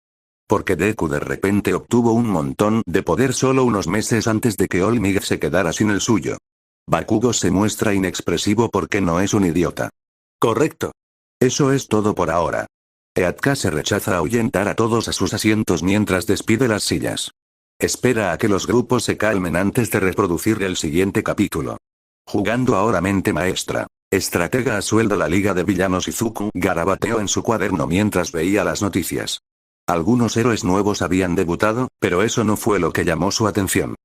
Porque Deku de repente obtuvo un montón de poder solo unos meses antes de que Olmig se quedara sin el suyo. Bakugo se muestra inexpresivo porque no es un idiota. Correcto. Eso es todo por ahora. Eatkase rechaza ahuyentar a todos a sus asientos mientras despide las sillas. Espera a que los grupos se calmen antes de reproducir el siguiente capítulo. Jugando ahora mente maestra. Estratega a sueldo. La Liga de Villanos Izuku garabateó en su cuaderno mientras veía las noticias. Algunos héroes nuevos habían debutado, pero eso no fue lo que llamó su atención.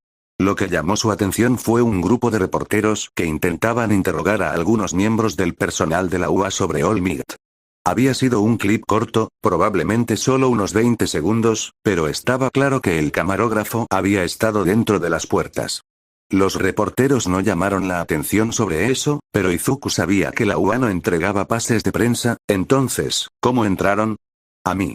Lo que llamó su atención fue un grupo de reporteros que intentaban interrogar a algunos miembros del personal de la UA sobre All Might. Había sido un clip corto, probablemente solo unos 20 segundos, pero estaba claro que el camarógrafo había estado dentro de las puertas. Los reporteros no llamaron la atención sobre eso, pero Izuku sabía que la UA no entregaba pases de prensa, entonces, ¿cómo entraron? A mí.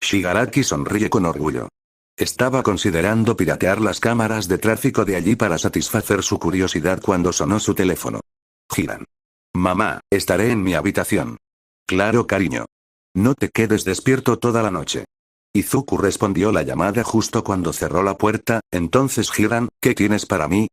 Shigaraki sonríe con orgullo. Estaba considerando piratear las cámaras de tráfico de allí para satisfacer su curiosidad cuando sonó su teléfono. Hiran. Mamá, estaré en mi habitación. Claro, cariño. No te quedes despierto toda la noche. Izuku respondió la llamada justo cuando cerró la puerta. Entonces Hiran, ¿qué tienes para mí?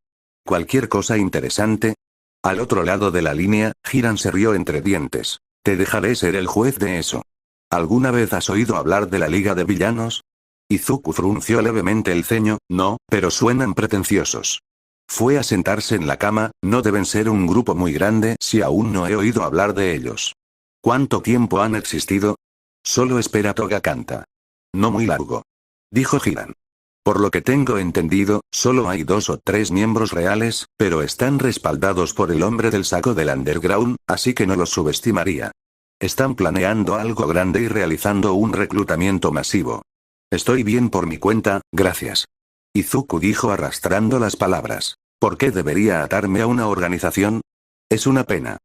¿Cualquier cosa interesante? Al otro lado de la línea, Hiran se rió entre dientes. Te dejaré ser el juez de eso. ¿Alguna vez has oído hablar de la Liga de Villanos? Izuku frunció levemente el ceño. No, pero suenan pretenciosos. Fue a sentarse en la cama. No deben ser un grupo muy grande si aún no he oído hablar de ellos. ¿Cuánto tiempo han existido? Solo espera Togakanta. No muy largo. Dijo Hiran. Por lo que tengo entendido, solo hay 2 o 3 miembros reales, pero están respaldados por el hombre del saco del underground, así que no los subestimaría. Están planeando algo grande y realizando un reclutamiento masivo. Estoy bien por mi cuenta, gracias. Izuku dijo arrastrando las palabras. ¿Por qué debería atarme a una organización? Es una pena.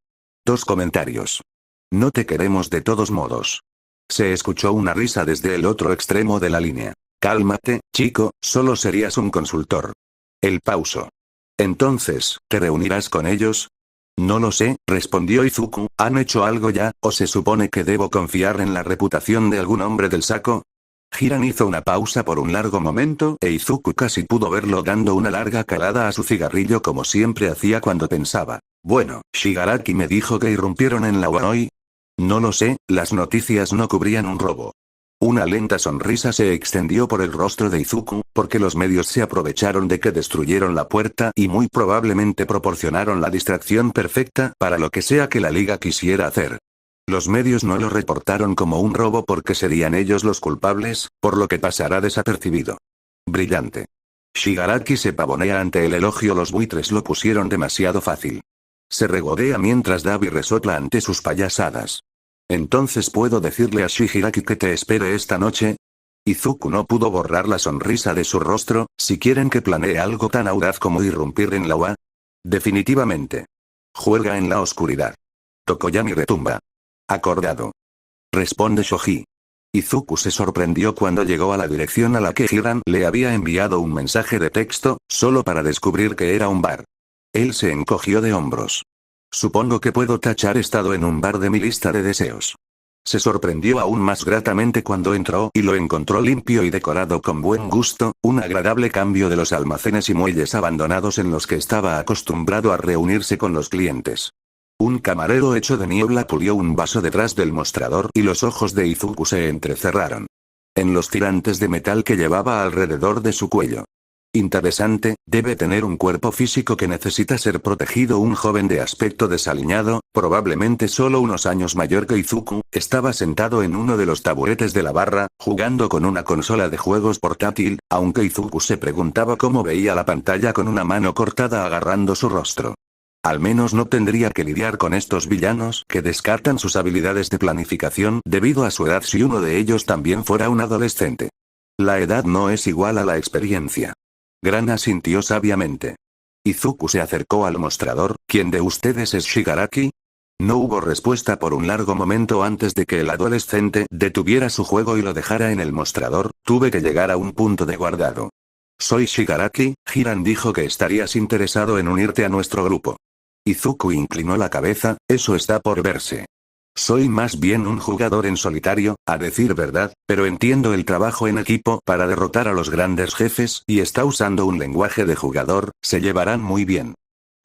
2 comentarios. No te queremos de todos modos. Se escuchó una risa desde el otro extremo de la línea. Cálmate, chico, solo serías un consultor. El pauso. Entonces, ¿te reunirás con ellos? No lo sé, respondió Izuku. ¿Han hecho algo ya, o se supone que debo confiar en la reputación de algún hombre del saco? Hiran hizo una pausa por un largo momento e Izuku casi pudo verlo dando una larga calada a su cigarrillo como siempre hacía cuando pensaba. Bueno, Shigaraki me dijo que irrumpieron en la UA hoy. No lo sé, las noticias no cubrían un robo. Una lenta sonrisa se extendió por el rostro de Izuku, porque los medios se aprovecharon de que destruyeron la puerta y muy probablemente proporcionaron la distracción perfecta para lo que sea que la liga quisiera hacer. Los medios no lo reportaron como un robo porque serían ellos los culpables, por lo que pasará desapercibido. Brillante. Shigaraki se pavonea ante el elogio. Los buitres lo pusieron demasiado fácil. Se regodea mientras Dabi resopla ante sus payasadas. ¿Entonces puedo decirle a Shigaraki que te espere esta noche? Izuku no pudo borrar la sonrisa de su rostro. Si quieren que planee algo tan audaz como irrumpir en la UA. Definitivamente. Juega en la oscuridad. Tokoyami retumba. Acordado. Responde Shoji. Izuku se sorprendió cuando llegó a la dirección a la que Hiran le había enviado un mensaje de texto, solo para descubrir que era un bar. Él se encogió de hombros. Supongo que puedo tachar estado en un bar de mi lista de deseos. Se sorprendió aún más gratamente cuando entró y lo encontró limpio y decorado con buen gusto, un agradable cambio de los almacenes y muelles abandonados en los que estaba acostumbrado a reunirse con los clientes. Un camarero hecho de niebla pulió un vaso detrás del mostrador y los ojos de Izuku se entrecerraron. En los tirantes de metal que llevaba alrededor de su cuello. Interesante, debe tener un cuerpo físico que necesita ser protegido. Un joven de aspecto desaliñado, probablemente solo unos años mayor que Izuku, estaba sentado en uno de los taburetes de la barra, jugando con una consola de juegos portátil, aunque Izuku se preguntaba cómo veía la pantalla con una mano cortada agarrando su rostro. Al menos no tendría que lidiar con estos villanos que descartan sus habilidades de planificación debido a su edad si uno de ellos también fuera un adolescente. La edad no es igual a la experiencia. Gran asintió sabiamente. Izuku se acercó al mostrador. ¿Quién de ustedes es Shigaraki? No hubo respuesta por un largo momento antes de que el adolescente detuviera su juego y lo dejara en el mostrador. Tuve que llegar a un punto de guardado. Soy Shigaraki. Hiran dijo que estarías interesado en unirte a nuestro grupo. Izuku inclinó la cabeza. Eso está por verse. Soy más bien un jugador en solitario, a decir verdad, pero entiendo el trabajo en equipo para derrotar a los grandes jefes y está usando un lenguaje de jugador. Se llevarán muy bien.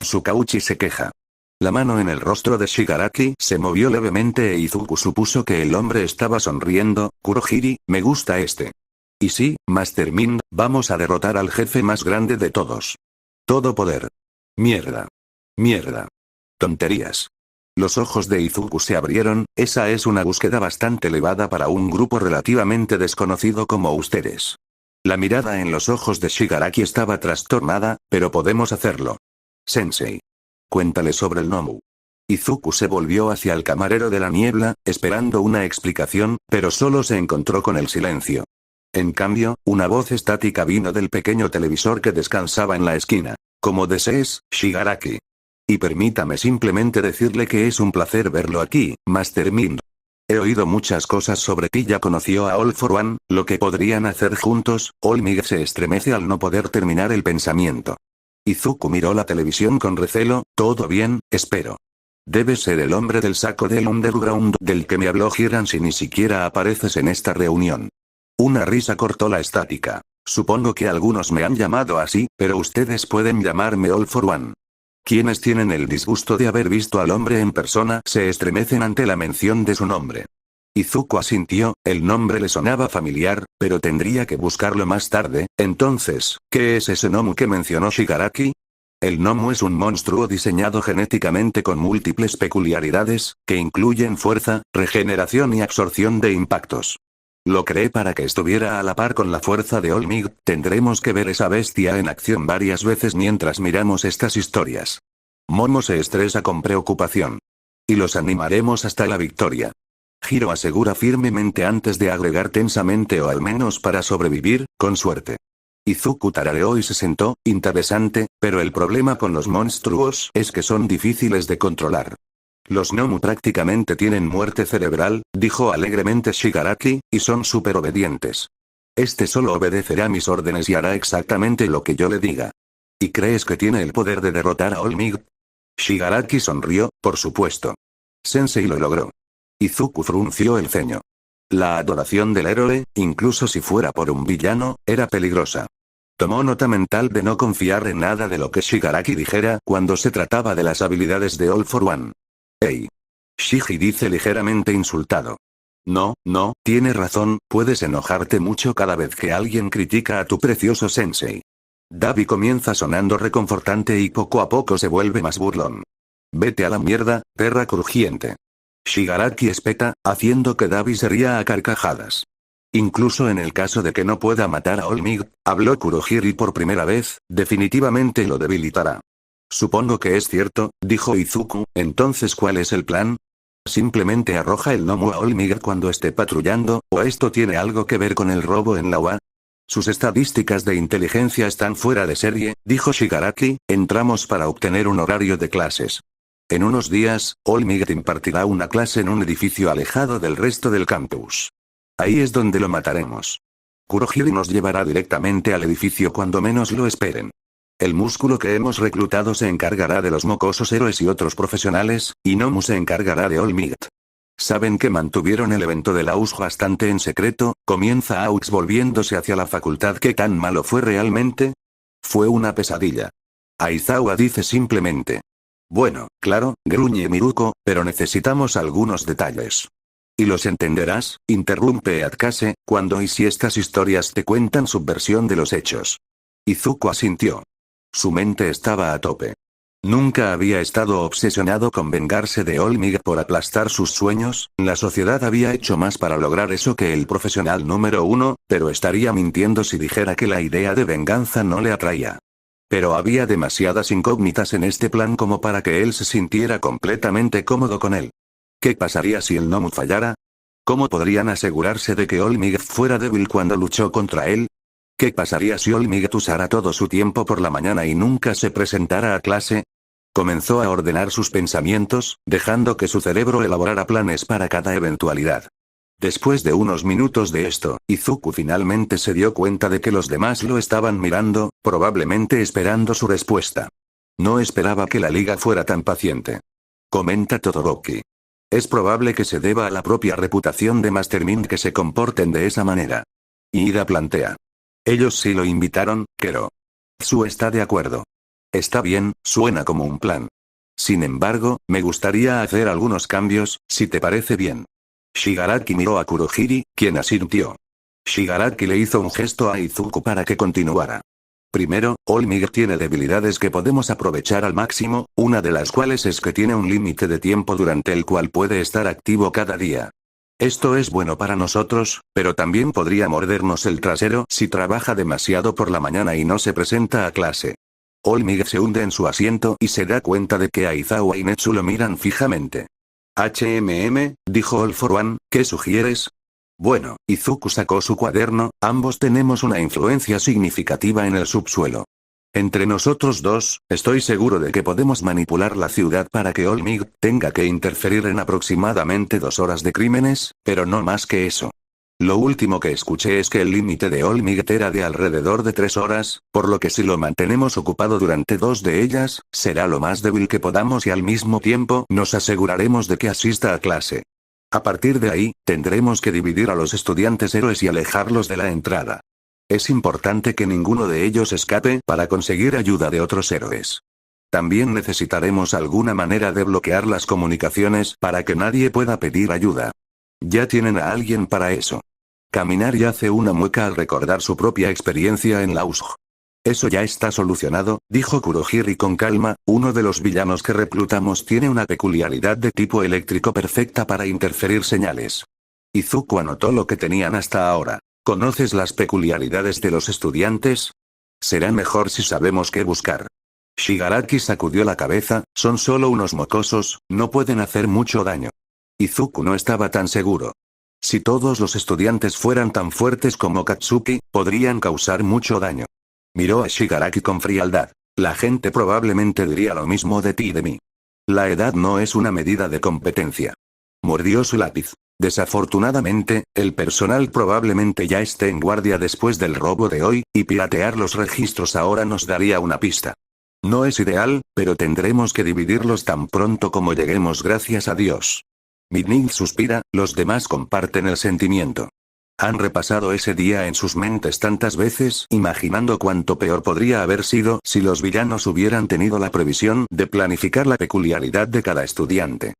Tsukauchi se queja. La mano en el rostro de Shigaraki se movió levemente e Izuku supuso que el hombre estaba sonriendo. Kurohiri, me gusta este. Y sí, Master Mind, vamos a derrotar al jefe más grande de todos. Todo poder. Mierda. Mierda. Tonterías. Los ojos de Izuku se abrieron. Esa es una búsqueda bastante elevada para un grupo relativamente desconocido como ustedes. La mirada en los ojos de Shigaraki estaba trastornada, pero podemos hacerlo. Sensei. Cuéntale sobre el Nomu. Izuku se volvió hacia el camarero de la niebla, esperando una explicación, pero solo se encontró con el silencio. En cambio, una voz estática vino del pequeño televisor que descansaba en la esquina. Como desees, Shigaraki. Y permítame simplemente decirle que es un placer verlo aquí, Master Mind. He oído muchas cosas sobre ti. Ya conoció a All for One, lo que podrían hacer juntos. All Might se estremece al no poder terminar el pensamiento. Izuku miró la televisión con recelo. ¿Todo bien? Espero. Debe ser el hombre del saco del underground del que me habló Hiran si ni siquiera apareces en esta reunión. Una risa cortó la estática. Supongo que algunos me han llamado así, pero ustedes pueden llamarme All for One. Quienes tienen el disgusto de haber visto al hombre en persona se estremecen ante la mención de su nombre. Izuku asintió, el nombre le sonaba familiar, pero tendría que buscarlo más tarde. Entonces, ¿qué es ese Nomu que mencionó Shigaraki? El Nomu es un monstruo diseñado genéticamente con múltiples peculiaridades, que incluyen fuerza, regeneración y absorción de impactos. Lo creé para que estuviera a la par con la fuerza de All Might. Tendremos que ver esa bestia en acción varias veces mientras miramos estas historias. Momo se estresa con preocupación. Y los animaremos hasta la victoria. Hiro asegura firmemente antes de agregar tensamente o al menos para sobrevivir, con suerte. Izuku tarareó y se sentó, interesante, pero el problema con los monstruos es que son difíciles de controlar. Los Nomu prácticamente tienen muerte cerebral, dijo alegremente Shigaraki, y son súper obedientes. Este solo obedecerá mis órdenes y hará exactamente lo que yo le diga. ¿Y crees que tiene el poder de derrotar a All Might? Shigaraki sonrió, por supuesto. Sensei lo logró. Izuku frunció el ceño. La adoración del héroe, incluso si fuera por un villano, era peligrosa. Tomó nota mental de no confiar en nada de lo que Shigaraki dijera cuando se trataba de las habilidades de All for One. Hey. Shiji dice ligeramente insultado. No, tiene razón, puedes enojarte mucho cada vez que alguien critica a tu precioso sensei. Dabi comienza sonando reconfortante y poco a poco se vuelve más burlón. Vete a la mierda, perra crujiente. Shigaraki espeta, haciendo que Dabi se ría a carcajadas. Incluso en el caso de que no pueda matar a All Might, habló Kurohiri por primera vez, definitivamente lo debilitará. Supongo que es cierto, dijo Izuku, entonces ¿cuál es el plan? Simplemente arroja el Nomu a All Might cuando esté patrullando, ¿o esto tiene algo que ver con el robo en la UA? Sus estadísticas de inteligencia están fuera de serie, dijo Shigaraki, entramos para obtener un horario de clases. En unos días, All Might impartirá una clase en un edificio alejado del resto del campus. Ahí es donde lo mataremos. Kurohiri nos llevará directamente al edificio cuando menos lo esperen. El músculo que hemos reclutado se encargará de los mocosos héroes y otros profesionales, y Nomu se encargará de All Might. ¿Saben que mantuvieron el evento de la US bastante en secreto? Comienza Aux volviéndose hacia la facultad. ¿Qué tan malo fue realmente? Fue una pesadilla. Aizawa dice simplemente. Bueno, claro, gruñe Miruko, pero necesitamos algunos detalles. Y los entenderás, interrumpe Atkase, cuando y si estas historias te cuentan su versión de los hechos. Izuku asintió. Su mente estaba a tope. Nunca había estado obsesionado con vengarse de All Might por aplastar sus sueños, la sociedad había hecho más para lograr eso que el profesional número 1, pero estaría mintiendo si dijera que la idea de venganza no le atraía. Pero había demasiadas incógnitas en este plan como para que él se sintiera completamente cómodo con él. ¿Qué pasaría si el Nomu fallara? ¿Cómo podrían asegurarse de que All Might fuera débil cuando luchó contra él? ¿Qué pasaría si All Might usara todo su tiempo por la mañana y nunca se presentara a clase? Comenzó a ordenar sus pensamientos, dejando que su cerebro elaborara planes para cada eventualidad. Después de unos minutos de esto, Izuku finalmente se dio cuenta de que los demás lo estaban mirando, probablemente esperando su respuesta. No esperaba que la liga fuera tan paciente. Comenta Todoroki. Es probable que se deba a la propia reputación de Master Mind que se comporten de esa manera. Ida plantea. Ellos sí lo invitaron, Kero. Tsu está de acuerdo. Está bien, suena como un plan. Sin embargo, me gustaría hacer algunos cambios, si te parece bien. Shigaraki miró a Kurohiri, quien asintió. Shigaraki le hizo un gesto a Izuku para que continuara. Primero, All Might tiene debilidades que podemos aprovechar al máximo, una de las cuales es que tiene un límite de tiempo durante el cual puede estar activo cada día. Esto es bueno para nosotros, pero también podría mordernos el trasero si trabaja demasiado por la mañana y no se presenta a clase. All Might se hunde en su asiento y se da cuenta de que Aizawa y Netsu lo miran fijamente. dijo All for One, ¿qué sugieres? Bueno, Izuku sacó su cuaderno, ambos tenemos una influencia significativa en el subsuelo. Entre nosotros dos, estoy seguro de que podemos manipular la ciudad para que Olmig tenga que interferir en aproximadamente 2 horas de crímenes, pero no más que eso. Lo último que escuché es que el límite de Olmig era de alrededor de 3 horas, por lo que si lo mantenemos ocupado durante 2 de ellas, será lo más débil que podamos y al mismo tiempo nos aseguraremos de que asista a clase. A partir de ahí, tendremos que dividir a los estudiantes héroes y alejarlos de la entrada. Es importante que ninguno de ellos escape para conseguir ayuda de otros héroes. También necesitaremos alguna manera de bloquear las comunicaciones para que nadie pueda pedir ayuda. Ya tienen a alguien para eso. Kaminari hace una mueca al recordar su propia experiencia en la USG. Eso ya está solucionado, dijo Kurohiri con calma, uno de los villanos que reclutamos tiene una peculiaridad de tipo eléctrico perfecta para interferir señales. Izuku anotó lo que tenían hasta ahora. ¿Conoces las peculiaridades de los estudiantes? Será mejor si sabemos qué buscar. Shigaraki sacudió la cabeza, son solo unos mocosos, no pueden hacer mucho daño. Izuku no estaba tan seguro. Si todos los estudiantes fueran tan fuertes como Katsuki, podrían causar mucho daño. Miró a Shigaraki con frialdad. La gente probablemente diría lo mismo de ti y de mí. La edad no es una medida de competencia. Mordió su lápiz. Desafortunadamente, el personal probablemente ya esté en guardia después del robo de hoy, y piratear los registros ahora nos daría una pista. No es ideal, pero tendremos que dividirlos tan pronto como lleguemos gracias a Dios. Midnight suspira, los demás comparten el sentimiento. Han repasado ese día en sus mentes tantas veces, imaginando cuánto peor podría haber sido si los villanos hubieran tenido la previsión de planificar la peculiaridad de cada estudiante.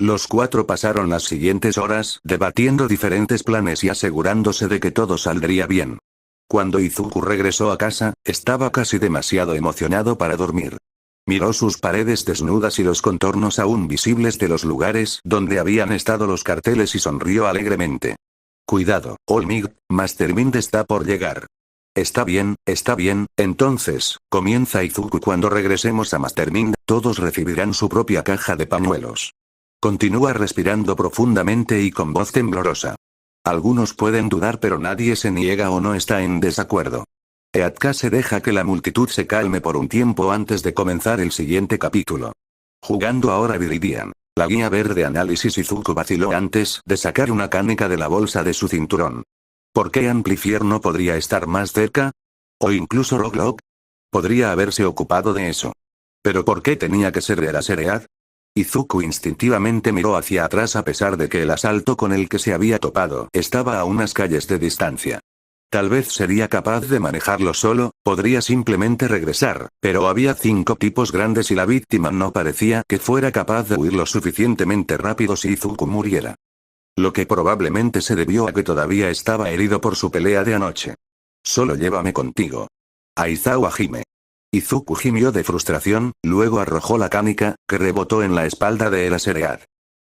Los 4 pasaron las siguientes horas debatiendo diferentes planes y asegurándose de que todo saldría bien. Cuando Izuku regresó a casa, estaba casi demasiado emocionado para dormir. Miró sus paredes desnudas y los contornos aún visibles de los lugares donde habían estado los carteles y sonrió alegremente. Cuidado, Olmig, Mastermind está por llegar. Está bien, entonces, comienza Izuku cuando regresemos a Mastermind, todos recibirán su propia caja de pañuelos. Continúa respirando profundamente y con voz temblorosa. Algunos pueden dudar pero nadie se niega o no está en desacuerdo. Eatkase deja que la multitud se calme por un tiempo antes de comenzar el siguiente capítulo. Jugando ahora Viridian. La guía verde análisis Izuku vaciló antes de sacar una canica de la bolsa de su cinturón. ¿Por qué Amplifier no podría estar más cerca? ¿O incluso Rocklock? Podría haberse ocupado de eso. ¿Pero por qué tenía que ser Eraseread? Izuku instintivamente miró hacia atrás a pesar de que el asalto con el que se había topado estaba a unas calles de distancia. Tal vez sería capaz de manejarlo solo, podría simplemente regresar, pero había 5 tipos grandes y la víctima no parecía que fuera capaz de huir lo suficientemente rápido si Izuku muriera. Lo que probablemente se debió a que todavía estaba herido por su pelea de anoche. Solo llévame contigo. Aizawa gime. Izuku gimió de frustración, luego arrojó la canica, que rebotó en la espalda de Eraseread.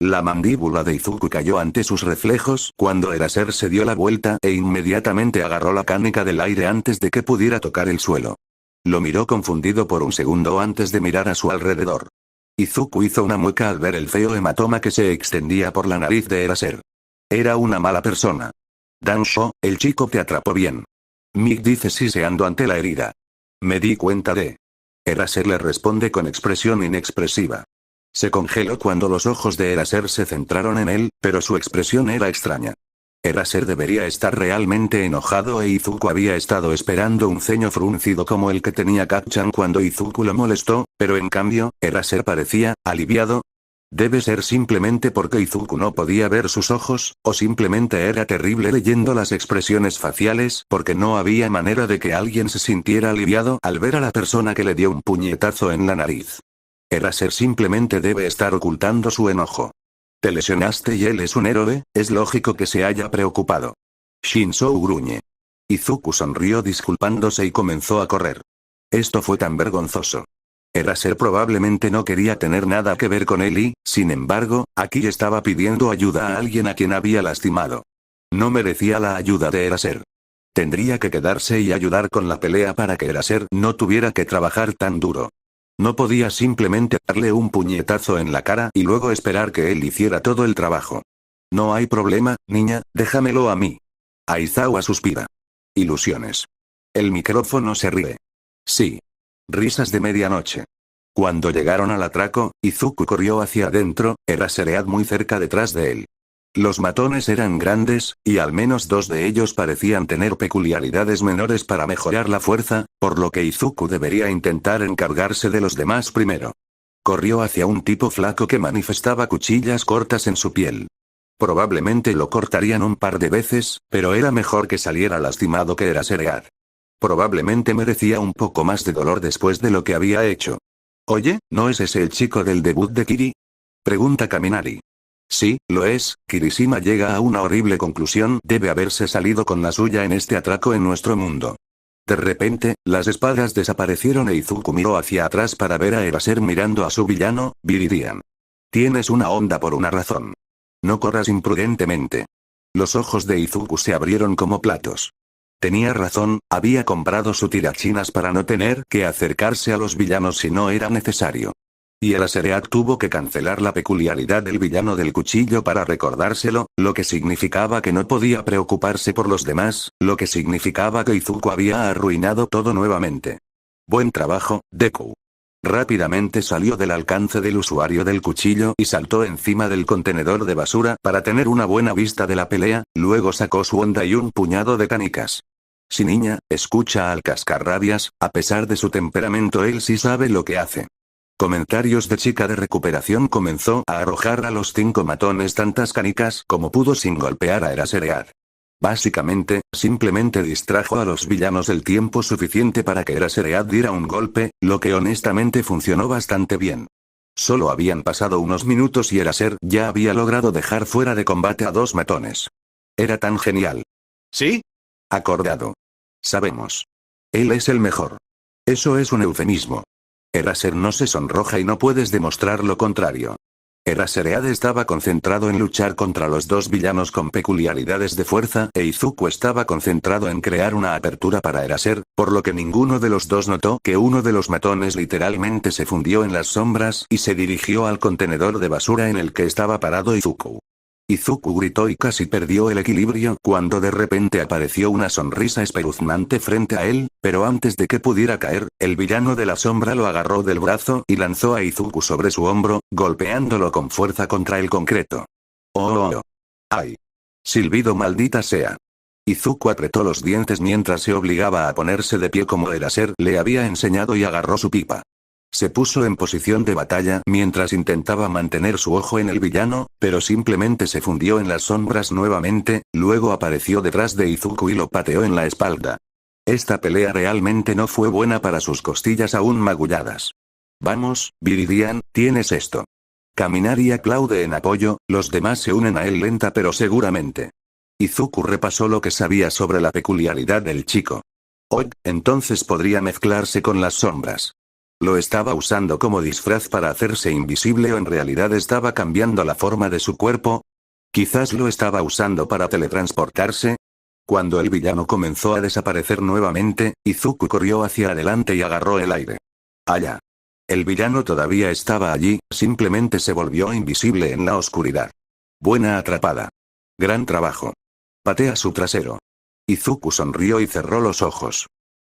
La mandíbula de Izuku cayó ante sus reflejos cuando Eraser se dio la vuelta e inmediatamente agarró la canica del aire antes de que pudiera tocar el suelo. Lo miró confundido por un segundo antes de mirar a su alrededor. Izuku hizo una mueca al ver el feo hematoma que se extendía por la nariz de Eraser. Era una mala persona. Dansho, el chico te atrapó bien. Mick dice siseando ante la herida. Me di cuenta de. Eraser le responde con expresión inexpresiva. Se congeló cuando los ojos de Eraser se centraron en él, pero su expresión era extraña. Eraser debería estar realmente enojado e Izuku había estado esperando un ceño fruncido como el que tenía Kacchan cuando Izuku lo molestó, pero en cambio, Eraser parecía aliviado. Debe ser simplemente porque Izuku no podía ver sus ojos, o simplemente era terrible leyendo las expresiones faciales, porque no había manera de que alguien se sintiera aliviado al ver a la persona que le dio un puñetazo en la nariz. Eraser simplemente debe estar ocultando su enojo. Te lesionaste y él es un héroe, es lógico que se haya preocupado. Shinzou gruñe. Izuku sonrió disculpándose y comenzó a correr. Esto fue tan vergonzoso. Eraser probablemente no quería tener nada que ver con él y, sin embargo, aquí estaba pidiendo ayuda a alguien a quien había lastimado. No merecía la ayuda de Eraser. Tendría que quedarse y ayudar con la pelea para que Eraser no tuviera que trabajar tan duro. No podía simplemente darle un puñetazo en la cara y luego esperar que él hiciera todo el trabajo. No hay problema, niña, déjamelo a mí. Aizawa suspira. Ilusiones. El micrófono se ríe. Sí. Risas de medianoche. Cuando llegaron al atraco, Izuku corrió hacia adentro, Eraserhead muy cerca detrás de él. Los matones eran grandes, y al menos dos de ellos parecían tener peculiaridades menores para mejorar la fuerza, por lo que Izuku debería intentar encargarse de los demás primero. Corrió hacia un tipo flaco que manifestaba cuchillas cortas en su piel. Probablemente lo cortarían un par de veces, pero era mejor que saliera lastimado que Eraserhead. Probablemente merecía un poco más de dolor después de lo que había hecho. Oye, ¿no es ese el chico del debut de Kiri? Pregunta Kaminari. Sí, lo es. Kirishima llega a una horrible conclusión, debe haberse salido con la suya en este atraco en nuestro mundo. De repente, las espadas desaparecieron e Izuku miró hacia atrás para ver a Eraser mirando a su villano, Viridian. Tienes una onda por una razón. No corras imprudentemente. Los ojos de Izuku se abrieron como platos. Tenía razón, había comprado su tirachinas para no tener que acercarse a los villanos si no era necesario. Y Eraserhead tuvo que cancelar la peculiaridad del villano del cuchillo para recordárselo, lo que significaba que no podía preocuparse por los demás, lo que significaba que Izuku había arruinado todo nuevamente. Buen trabajo, Deku. Rápidamente salió del alcance del usuario del cuchillo y saltó encima del contenedor de basura para tener una buena vista de la pelea, luego sacó su onda y un puñado de canicas. Si niña, escucha al cascarrabias, a pesar de su temperamento él sí sabe lo que hace. Comentarios de chica de recuperación comenzó a arrojar a los 5 matones tantas canicas como pudo sin golpear a Eraserhead. Básicamente, simplemente distrajo a los villanos el tiempo suficiente para que Eraserhead diera un golpe, lo que honestamente funcionó bastante bien. Solo habían pasado unos minutos y Eraser ya había logrado dejar fuera de combate a 2 matones. Era tan genial. ¿Sí? Acordado. Sabemos. Él es el mejor. Eso es un eufemismo. Eraser no se sonroja y no puedes demostrar lo contrario. Eraserhead estaba concentrado en luchar contra los 2 villanos con peculiaridades de fuerza e Izuku estaba concentrado en crear una apertura para Eraser, por lo que ninguno de los dos notó que uno de los matones literalmente se fundió en las sombras y se dirigió al contenedor de basura en el que estaba parado Izuku. Izuku gritó y casi perdió el equilibrio cuando de repente apareció una sonrisa espeluznante frente a él, pero antes de que pudiera caer, el villano de la sombra lo agarró del brazo y lanzó a Izuku sobre su hombro, golpeándolo con fuerza contra el concreto. ¡Oh! ¡Ay! Silbido maldita sea. Izuku apretó los dientes mientras se obligaba a ponerse de pie como Eraser le había enseñado y agarró su pipa. Se puso en posición de batalla mientras intentaba mantener su ojo en el villano, pero simplemente se fundió en las sombras nuevamente, luego apareció detrás de Izuku y lo pateó en la espalda. Esta pelea realmente no fue buena para sus costillas aún magulladas. Vamos, Viridian, tienes esto. Kaminari aplaude en apoyo, los demás se unen a él lenta pero seguramente. Izuku repasó lo que sabía sobre la peculiaridad del chico. Entonces podría mezclarse con las sombras. ¿Lo estaba usando como disfraz para hacerse invisible o en realidad estaba cambiando la forma de su cuerpo? Quizás lo estaba usando para teletransportarse. Cuando el villano comenzó a desaparecer nuevamente, Izuku corrió hacia adelante y agarró el aire. ¡Allá! El villano todavía estaba allí, simplemente se volvió invisible en la oscuridad. Buena atrapada. Gran trabajo. Patea su trasero. Izuku sonrió y cerró los ojos.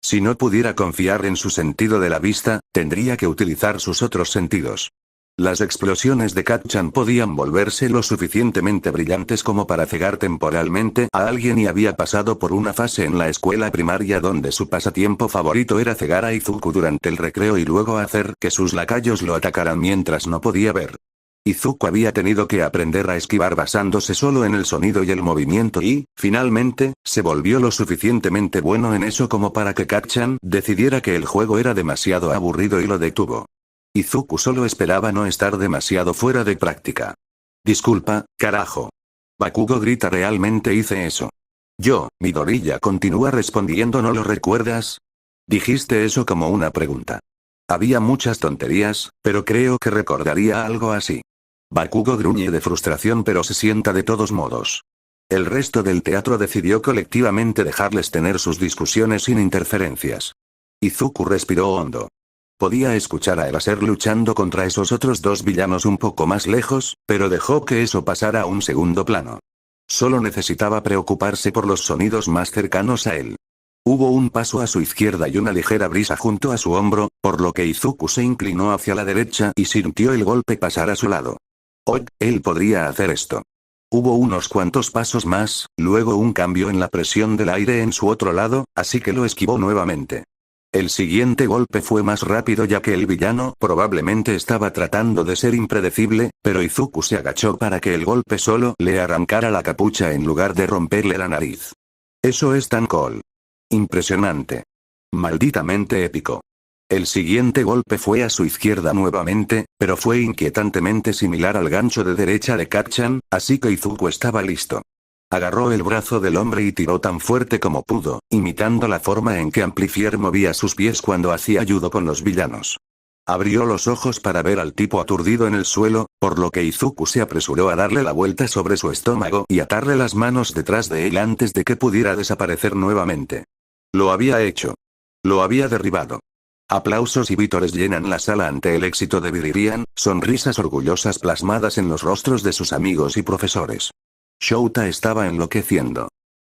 Si no pudiera confiar en su sentido de la vista, tendría que utilizar sus otros sentidos. Las explosiones de Kacchan podían volverse lo suficientemente brillantes como para cegar temporalmente a alguien y había pasado por una fase en la escuela primaria donde su pasatiempo favorito era cegar a Izuku durante el recreo y luego hacer que sus lacayos lo atacaran mientras no podía ver. Izuku había tenido que aprender a esquivar basándose solo en el sonido y el movimiento y, finalmente, se volvió lo suficientemente bueno en eso como para que Kacchan decidiera que el juego era demasiado aburrido y lo detuvo. Izuku solo esperaba no estar demasiado fuera de práctica. Disculpa, carajo. Bakugo grita realmente hice eso. Midoriya continúa respondiendo ¿no lo recuerdas? Dijiste eso como una pregunta. Había muchas tonterías, pero creo que recordaría algo así. Bakugo gruñe de frustración pero se sienta de todos modos. El resto del teatro decidió colectivamente dejarles tener sus discusiones sin interferencias. Izuku respiró hondo. Podía escuchar a Eraser luchando contra esos otros 2 villanos un poco más lejos, pero dejó que eso pasara a un segundo plano. Solo necesitaba preocuparse por los sonidos más cercanos a él. Hubo un paso a su izquierda y una ligera brisa junto a su hombro, por lo que Izuku se inclinó hacia la derecha y sintió el golpe pasar a su lado. Oh, él podría hacer esto. Hubo unos cuantos pasos más, luego un cambio en la presión del aire en su otro lado, así que lo esquivó nuevamente. El siguiente golpe fue más rápido ya que el villano probablemente estaba tratando de ser impredecible, pero Izuku se agachó para que el golpe solo le arrancara la capucha en lugar de romperle la nariz. Eso es tan cool. Impresionante. Malditamente épico. El siguiente golpe fue a su izquierda nuevamente, pero fue inquietantemente similar al gancho de derecha de Kacchan, así que Izuku estaba listo. Agarró el brazo del hombre y tiró tan fuerte como pudo, imitando la forma en que Amplifier movía sus pies cuando hacía judo con los villanos. Abrió los ojos para ver al tipo aturdido en el suelo, por lo que Izuku se apresuró a darle la vuelta sobre su estómago y atarle las manos detrás de él antes de que pudiera desaparecer nuevamente. Lo había hecho. Lo había derribado. Aplausos y vítores llenan la sala ante el éxito de Viridian, sonrisas orgullosas plasmadas en los rostros de sus amigos y profesores. Shouta estaba enloqueciendo.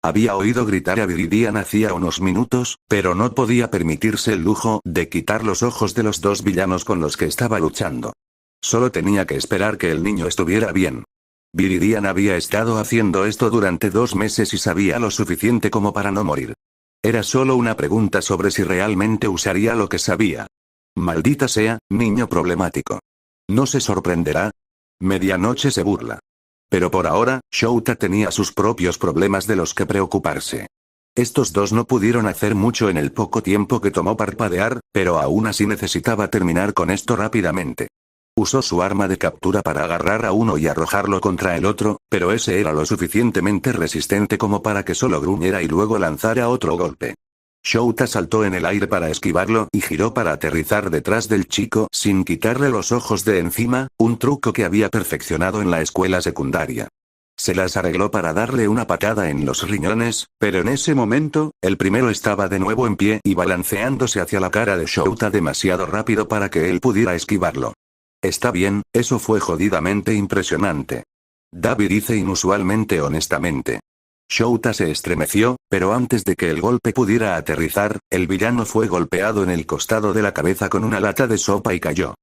Había oído gritar a Viridian hacía unos minutos, pero no podía permitirse el lujo de quitar los ojos de los dos villanos con los que estaba luchando. Solo tenía que esperar que el niño estuviera bien. Viridian había estado haciendo esto durante 2 meses y sabía lo suficiente como para no morir. Era solo una pregunta sobre si realmente usaría lo que sabía. Maldita sea, niño problemático. ¿No se sorprenderá? Medianoche se burla. Pero por ahora, Shouta tenía sus propios problemas de los que preocuparse. Estos dos no pudieron hacer mucho en el poco tiempo que tomó parpadear, pero aún así necesitaba terminar con esto rápidamente. Usó su arma de captura para agarrar a uno y arrojarlo contra el otro, pero ese era lo suficientemente resistente como para que solo gruñera y luego lanzara otro golpe. Shouta saltó en el aire para esquivarlo y giró para aterrizar detrás del chico sin quitarle los ojos de encima, un truco que había perfeccionado en la escuela secundaria. Se las arregló para darle una patada en los riñones, pero en ese momento, el primero estaba de nuevo en pie y balanceándose hacia la cara de Shouta demasiado rápido para que él pudiera esquivarlo. Está bien, eso fue jodidamente impresionante. David dice inusualmente honestamente. Shouta se estremeció, pero antes de que el golpe pudiera aterrizar, el villano fue golpeado en el costado de la cabeza con una lata de sopa y cayó.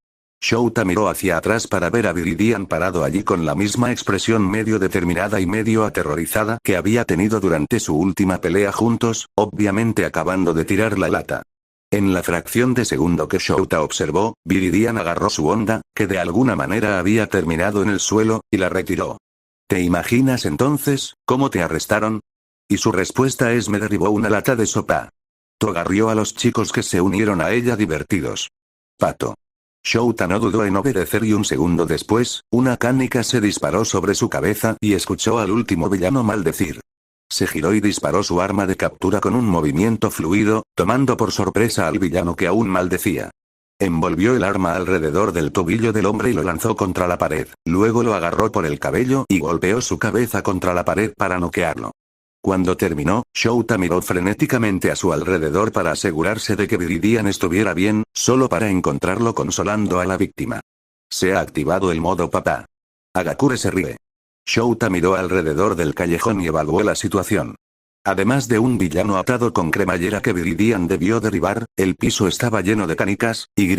Shouta miró hacia atrás para ver a Viridian parado allí con la misma expresión medio determinada y medio aterrorizada que había tenido durante su última pelea juntos, obviamente acabando de tirar la lata. En la fracción de segundo que Shouta observó, Viridian agarró su onda, que de alguna manera había terminado en el suelo, y la retiró. ¿Te imaginas entonces, cómo te arrestaron? Y su respuesta es: me derribó una lata de sopa. Togarrió a los chicos que se unieron a ella divertidos. Pato. Shouta no dudó en obedecer y un segundo después, una canica se disparó sobre su cabeza y escuchó al último villano maldecir. Se giró y disparó su arma de captura con un movimiento fluido, tomando por sorpresa al villano que aún maldecía. Envolvió el arma alrededor del tobillo del hombre y lo lanzó contra la pared, luego lo agarró por el cabello y golpeó su cabeza contra la pared para noquearlo. Cuando terminó, Shouta miró frenéticamente a su alrededor para asegurarse de que Viridian estuviera bien, solo para encontrarlo consolando a la víctima. Se ha activado el modo papá. Hagakure se ríe. Shouta miró alrededor del callejón y evaluó la situación. Además de un villano atado con cremallera que Viridian debió derribar, el piso estaba lleno de canicas, y.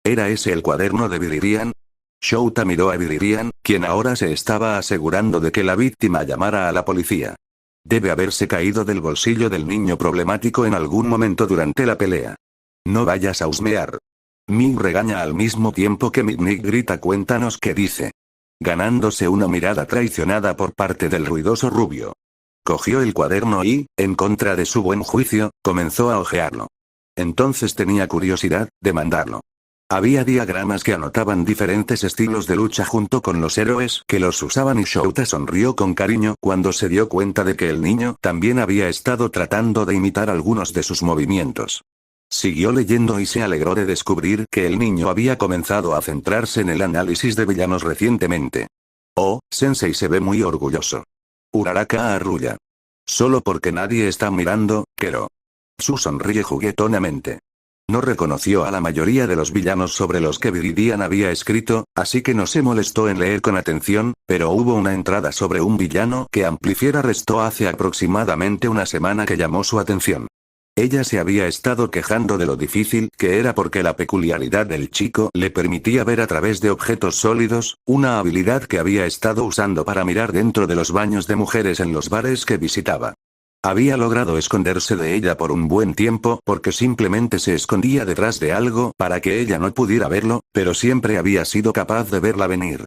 ¿Era ese el cuaderno de Viridian? Shouta miró a Viridian, quien ahora se estaba asegurando de que la víctima llamara a la policía. Debe haberse caído del bolsillo del niño problemático en algún momento durante la pelea. No vayas a husmear. Mig regaña al mismo tiempo que Mitnick grita: cuéntanos qué dice. Ganándose una mirada traicionada por parte del ruidoso rubio. Cogió el cuaderno y, en contra de su buen juicio, comenzó a hojearlo. Entonces tenía curiosidad de mandarlo. Había diagramas que anotaban diferentes estilos de lucha junto con los héroes que los usaban y Shouta sonrió con cariño cuando se dio cuenta de que el niño también había estado tratando de imitar algunos de sus movimientos. Siguió leyendo y se alegró de descubrir que el niño había comenzado a centrarse en el análisis de villanos recientemente. Oh, Sensei se ve muy orgulloso. Uraraka arrulla. Solo porque nadie está mirando, Kero. Su sonríe juguetonamente. No reconoció a la mayoría de los villanos sobre los que Viridian había escrito, así que no se molestó en leer con atención, pero hubo una entrada sobre un villano que Amplifier arrestó hace aproximadamente una semana que llamó su atención. Ella se había estado quejando de lo difícil que era porque la peculiaridad del chico le permitía ver a través de objetos sólidos, una habilidad que había estado usando para mirar dentro de los baños de mujeres en los bares que visitaba. Había logrado esconderse de ella por un buen tiempo porque simplemente se escondía detrás de algo para que ella no pudiera verlo, pero siempre había sido capaz de verla venir.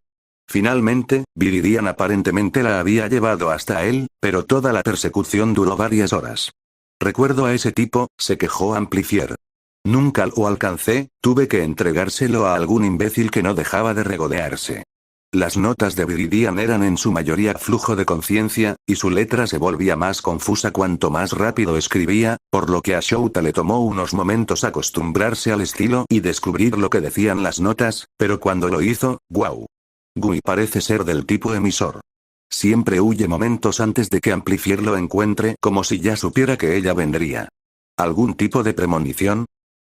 Finalmente, Viridian aparentemente la había llevado hasta él, pero toda la persecución duró varias horas. Recuerdo a ese tipo, se quejó Amplifier. Nunca lo alcancé, tuve que entregárselo a algún imbécil que no dejaba de regodearse. Las notas de Viridian eran en su mayoría flujo de conciencia, y su letra se volvía más confusa cuanto más rápido escribía, por lo que a Shouta le tomó unos momentos acostumbrarse al estilo y descubrir lo que decían las notas, pero cuando lo hizo, ¡guau! Gui parece ser del tipo emisor. Siempre huye momentos antes de que Amplifier lo encuentre, como si ya supiera que ella vendría. ¿Algún tipo de premonición?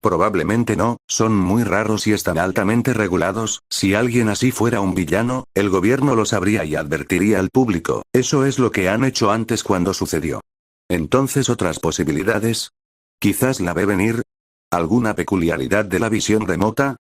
Probablemente no, son muy raros y están altamente regulados. Si alguien así fuera un villano, el gobierno lo sabría y advertiría al público. Eso es lo que han hecho antes cuando sucedió. Entonces, otras posibilidades. Quizás la ve venir. ¿Alguna peculiaridad de la visión remota?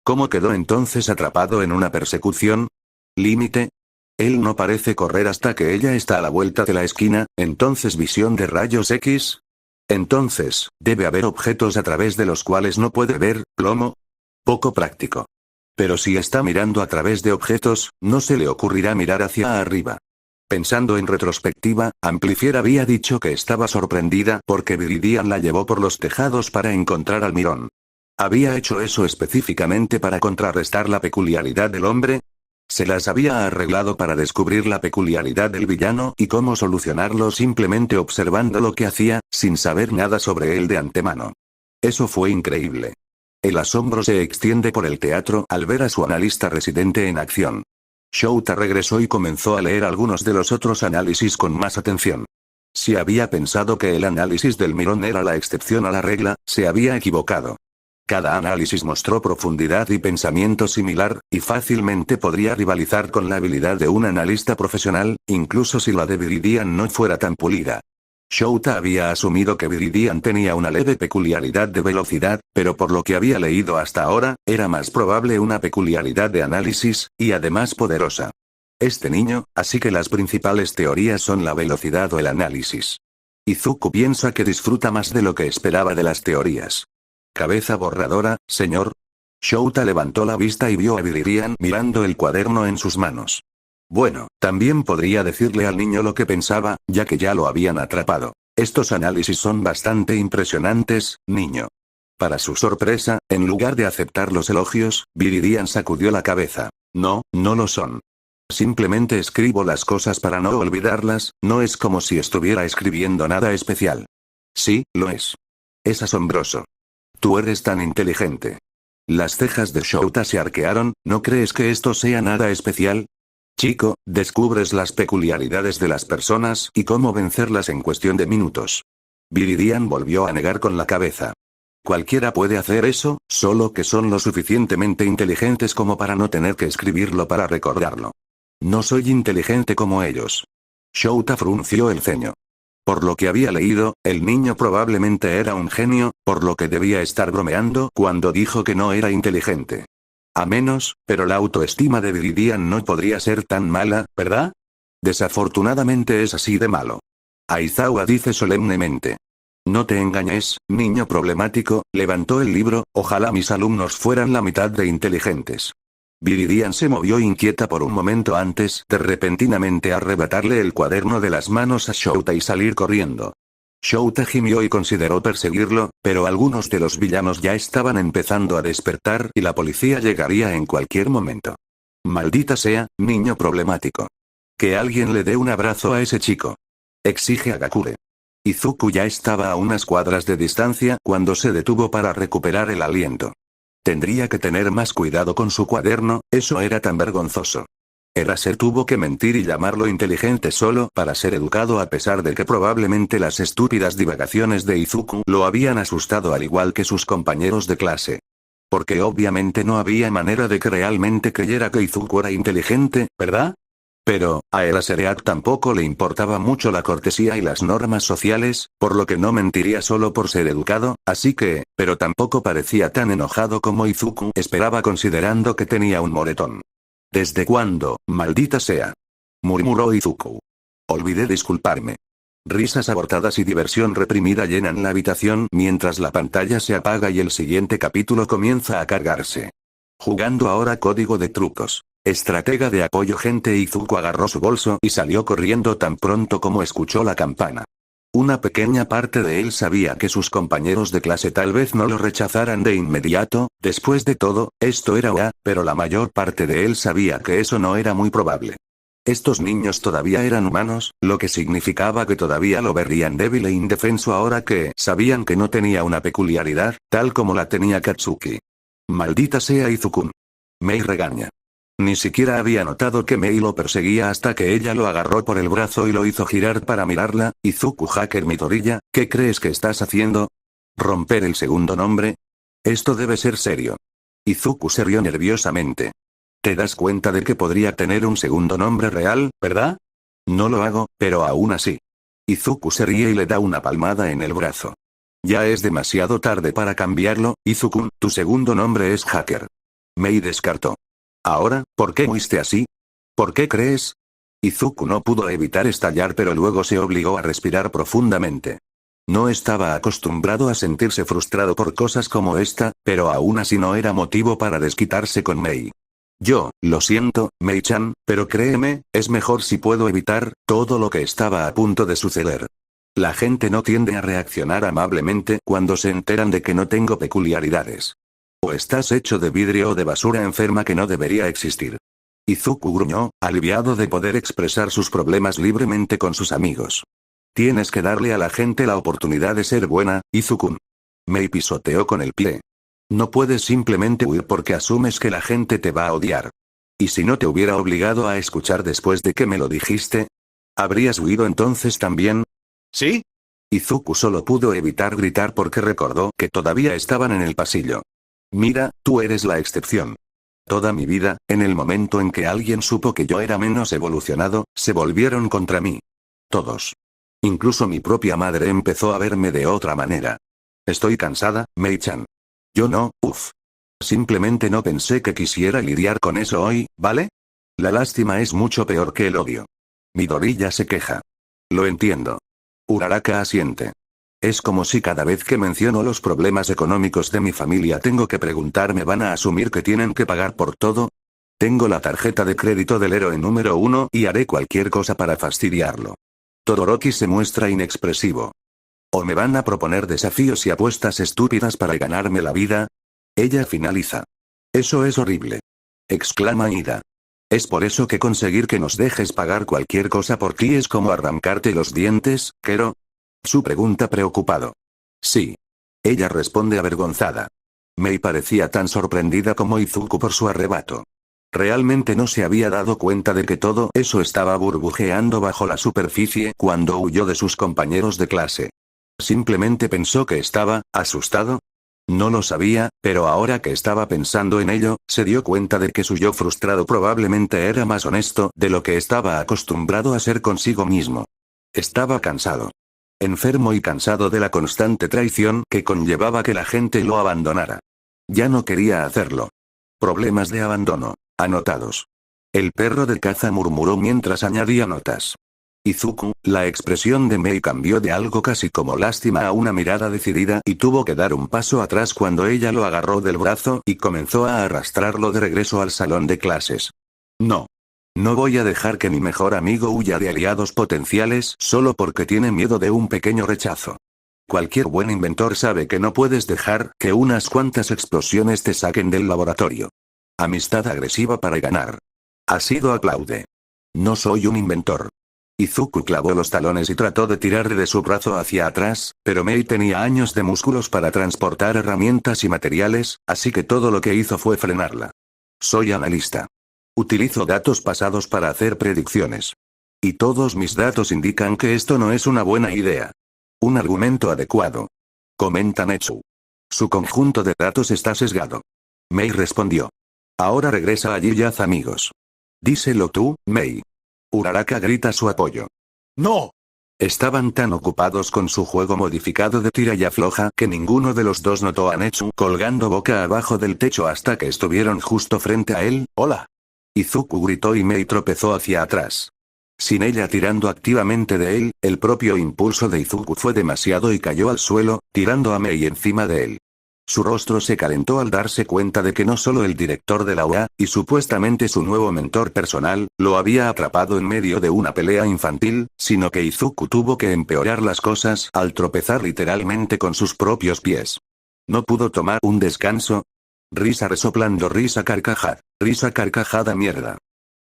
¿Cómo quedó entonces atrapado en una persecución? ¿Límite? Él no parece correr hasta que ella está a la vuelta de la esquina, entonces visión de rayos X. Entonces, debe haber objetos a través de los cuales no puede ver, plomo. Poco práctico. Pero si está mirando a través de objetos, no se le ocurrirá mirar hacia arriba. Pensando en retrospectiva, Amplifier había dicho que estaba sorprendida porque Viridian la llevó por los tejados para encontrar al mirón. ¿Había hecho eso específicamente para contrarrestar la peculiaridad del hombre? ¿Se las había arreglado para descubrir la peculiaridad del villano y cómo solucionarlo simplemente observando lo que hacía, sin saber nada sobre él de antemano? Eso fue increíble. El asombro se extiende por el teatro al ver a su analista residente en acción. Shouta regresó y comenzó a leer algunos de los otros análisis con más atención. Si había pensado que el análisis del mirón era la excepción a la regla, se había equivocado. Cada análisis mostró profundidad y pensamiento similar, y fácilmente podría rivalizar con la habilidad de un analista profesional, incluso si la de Viridian no fuera tan pulida. Shouta había asumido que Viridian tenía una leve peculiaridad de velocidad, pero por lo que había leído hasta ahora, era más probable una peculiaridad de análisis, y además poderosa. Este niño, así que las principales teorías son la velocidad o el análisis. Izuku piensa que disfruta más de lo que esperaba de las teorías. Cabeza borradora, señor. Shouta levantó la vista y vio a Viridian mirando el cuaderno en sus manos. Bueno, también podría decirle al niño lo que pensaba, ya que ya lo habían atrapado. Estos análisis son bastante impresionantes, niño. Para su sorpresa, en lugar de aceptar los elogios, Viridian sacudió la cabeza. No, no lo son. Simplemente escribo las cosas para no olvidarlas, no es como si estuviera escribiendo nada especial. Sí, lo es. Es asombroso. Tú eres tan inteligente. Las cejas de Shouta se arquearon, ¿no crees que esto sea nada especial? Chico, descubres las peculiaridades de las personas y cómo vencerlas en cuestión de minutos. Viridian volvió a negar con la cabeza. Cualquiera puede hacer eso, solo que son lo suficientemente inteligentes como para no tener que escribirlo para recordarlo. No soy inteligente como ellos. Shouta frunció el ceño. Por lo que había leído, el niño probablemente era un genio, por lo que debía estar bromeando cuando dijo que no era inteligente. A menos, pero la autoestima de Viridian no podría ser tan mala, ¿verdad? Desafortunadamente es así de malo. Aizawa dice solemnemente. No te engañes, niño problemático, levantó el libro, ojalá mis alumnos fueran la mitad de inteligentes. Viridian se movió inquieta por un momento antes de repentinamente arrebatarle el cuaderno de las manos a Shouta y salir corriendo. Shouta gimió y consideró perseguirlo, pero algunos de los villanos ya estaban empezando a despertar y la policía llegaría en cualquier momento. Maldita sea, niño problemático. Que alguien le dé un abrazo a ese chico. Exige Agakure. Izuku ya estaba a unas cuadras de distancia cuando se detuvo para recuperar el aliento. Tendría que tener más cuidado con su cuaderno, eso era tan vergonzoso. Eraser tuvo que mentir y llamarlo inteligente solo para ser educado a pesar de que probablemente las estúpidas divagaciones de Izuku lo habían asustado al igual que sus compañeros de clase. Porque obviamente no había manera de que realmente creyera que Izuku era inteligente, ¿verdad? Pero, a Eraserhead tampoco le importaba mucho la cortesía y las normas sociales, por lo que no mentiría solo por ser educado, así que, pero tampoco parecía tan enojado como Izuku esperaba considerando que tenía un moretón. ¿Desde cuándo, maldita sea? Murmuró Izuku. Olvidé disculparme. Risas abortadas y diversión reprimida llenan la habitación mientras la pantalla se apaga y el siguiente capítulo comienza a cargarse. Jugando ahora código de trucos. Estratega de apoyo gente. Izuku agarró su bolso y salió corriendo tan pronto como escuchó la campana. Una pequeña parte de él sabía que sus compañeros de clase tal vez no lo rechazaran de inmediato, después de todo, esto era OA, pero la mayor parte de él sabía que eso no era muy probable. Estos niños todavía eran humanos, lo que significaba que todavía lo verían débil e indefenso ahora que sabían que no tenía una peculiaridad, tal como la tenía Katsuki. Maldita sea Izuku. Mei regaña. Ni siquiera había notado que Mei lo perseguía hasta que ella lo agarró por el brazo y lo hizo girar para mirarla. Izuku hacker Midoriya, ¿qué crees que estás haciendo? ¿Romper el segundo nombre? Esto debe ser serio. Izuku se rió nerviosamente. ¿Te das cuenta de que podría tener un segundo nombre real, verdad? No lo hago, pero aún así. Izuku se ríe y le da una palmada en el brazo. Ya es demasiado tarde para cambiarlo, Izuku, tu segundo nombre es Hacker. Mei descartó. Ahora, ¿por qué fuiste así? ¿Por qué crees? Izuku no pudo evitar estallar pero luego se obligó a respirar profundamente. No estaba acostumbrado a sentirse frustrado por cosas como esta, pero aún así no era motivo para desquitarse con Mei. Yo, lo siento, Mei-chan, pero créeme, es mejor si puedo evitar todo lo que estaba a punto de suceder. La gente no tiende a reaccionar amablemente cuando se enteran de que no tengo peculiaridades. O estás hecho de vidrio o de basura enferma que no debería existir. Izuku gruñó, aliviado de poder expresar sus problemas libremente con sus amigos. Tienes que darle a la gente la oportunidad de ser buena, Izuku. Mei pisoteó con el pie. No puedes simplemente huir porque asumes que la gente te va a odiar. ¿Y si no te hubiera obligado a escuchar después de que me lo dijiste? ¿Habrías huido entonces también? ¿Sí? Izuku solo pudo evitar gritar porque recordó que todavía estaban en el pasillo. Mira, tú eres la excepción. Toda mi vida, en el momento en que alguien supo que yo era menos evolucionado, se volvieron contra mí. Todos. Incluso mi propia madre empezó a verme de otra manera. Estoy cansada, Mei-chan. Yo no, Simplemente no pensé que quisiera lidiar con eso hoy, ¿vale? La lástima es mucho peor que el odio. Midoriya se queja. Lo entiendo. Uraraka asiente. Es como si cada vez que menciono los problemas económicos de mi familia tengo que preguntarme, ¿van a asumir que tienen que pagar por todo? Tengo la tarjeta de crédito del héroe número 1 y haré cualquier cosa para fastidiarlo. Todoroki se muestra inexpresivo. ¿O me van a proponer desafíos y apuestas estúpidas para ganarme la vida? Ella finaliza. Eso es horrible. Exclama Ida. Es por eso que conseguir que nos dejes pagar cualquier cosa por ti es como arrancarte los dientes, Kero. Su pregunta preocupado. Sí. Ella responde avergonzada. Mei parecía tan sorprendida como Izuku por su arrebato. Realmente no se había dado cuenta de que todo eso estaba burbujeando bajo la superficie cuando huyó de sus compañeros de clase. Simplemente pensó que estaba asustado. No lo sabía, pero ahora que estaba pensando en ello, se dio cuenta de que su yo frustrado probablemente era más honesto de lo que estaba acostumbrado a ser consigo mismo. Estaba cansado. Enfermo y cansado de la constante traición que conllevaba que la gente lo abandonara. Ya no quería hacerlo. Problemas de abandono. Anotados. El perro de caza murmuró mientras añadía notas. Izuku, la expresión de Mei cambió de algo casi como lástima a una mirada decidida y tuvo que dar un paso atrás cuando ella lo agarró del brazo y comenzó a arrastrarlo de regreso al salón de clases. No. No voy a dejar que mi mejor amigo huya de aliados potenciales solo porque tiene miedo de un pequeño rechazo. Cualquier buen inventor sabe que no puedes dejar que unas cuantas explosiones te saquen del laboratorio. Amistad agresiva para ganar. Asido aplaude. No soy un inventor. Izuku clavó los talones y trató de tirar de su brazo hacia atrás, pero Mei tenía años de músculos para transportar herramientas y materiales, así que todo lo que hizo fue frenarla. Soy analista. Utilizo datos pasados para hacer predicciones. Y todos mis datos indican que esto no es una buena idea. Un argumento adecuado. Comenta Netsu. Su conjunto de datos está sesgado. Mei respondió. Ahora regresa allí y haz amigos. Díselo tú, Mei. Uraraka grita su apoyo. ¡No! Estaban tan ocupados con su juego modificado de tira y afloja que ninguno de los dos notó a Netsu colgando boca abajo del techo hasta que estuvieron justo frente a él. ¡Hola! Izuku gritó y Mei tropezó hacia atrás. Sin ella tirando activamente de él, el propio impulso de Izuku fue demasiado y cayó al suelo, tirando a Mei encima de él. Su rostro se calentó al darse cuenta de que no solo el director de la UA, y supuestamente su nuevo mentor personal, lo había atrapado en medio de una pelea infantil, sino que Izuku tuvo que empeorar las cosas al tropezar literalmente con sus propios pies. ¿No pudo tomar un descanso? Risa resoplando, risa carcajada mierda.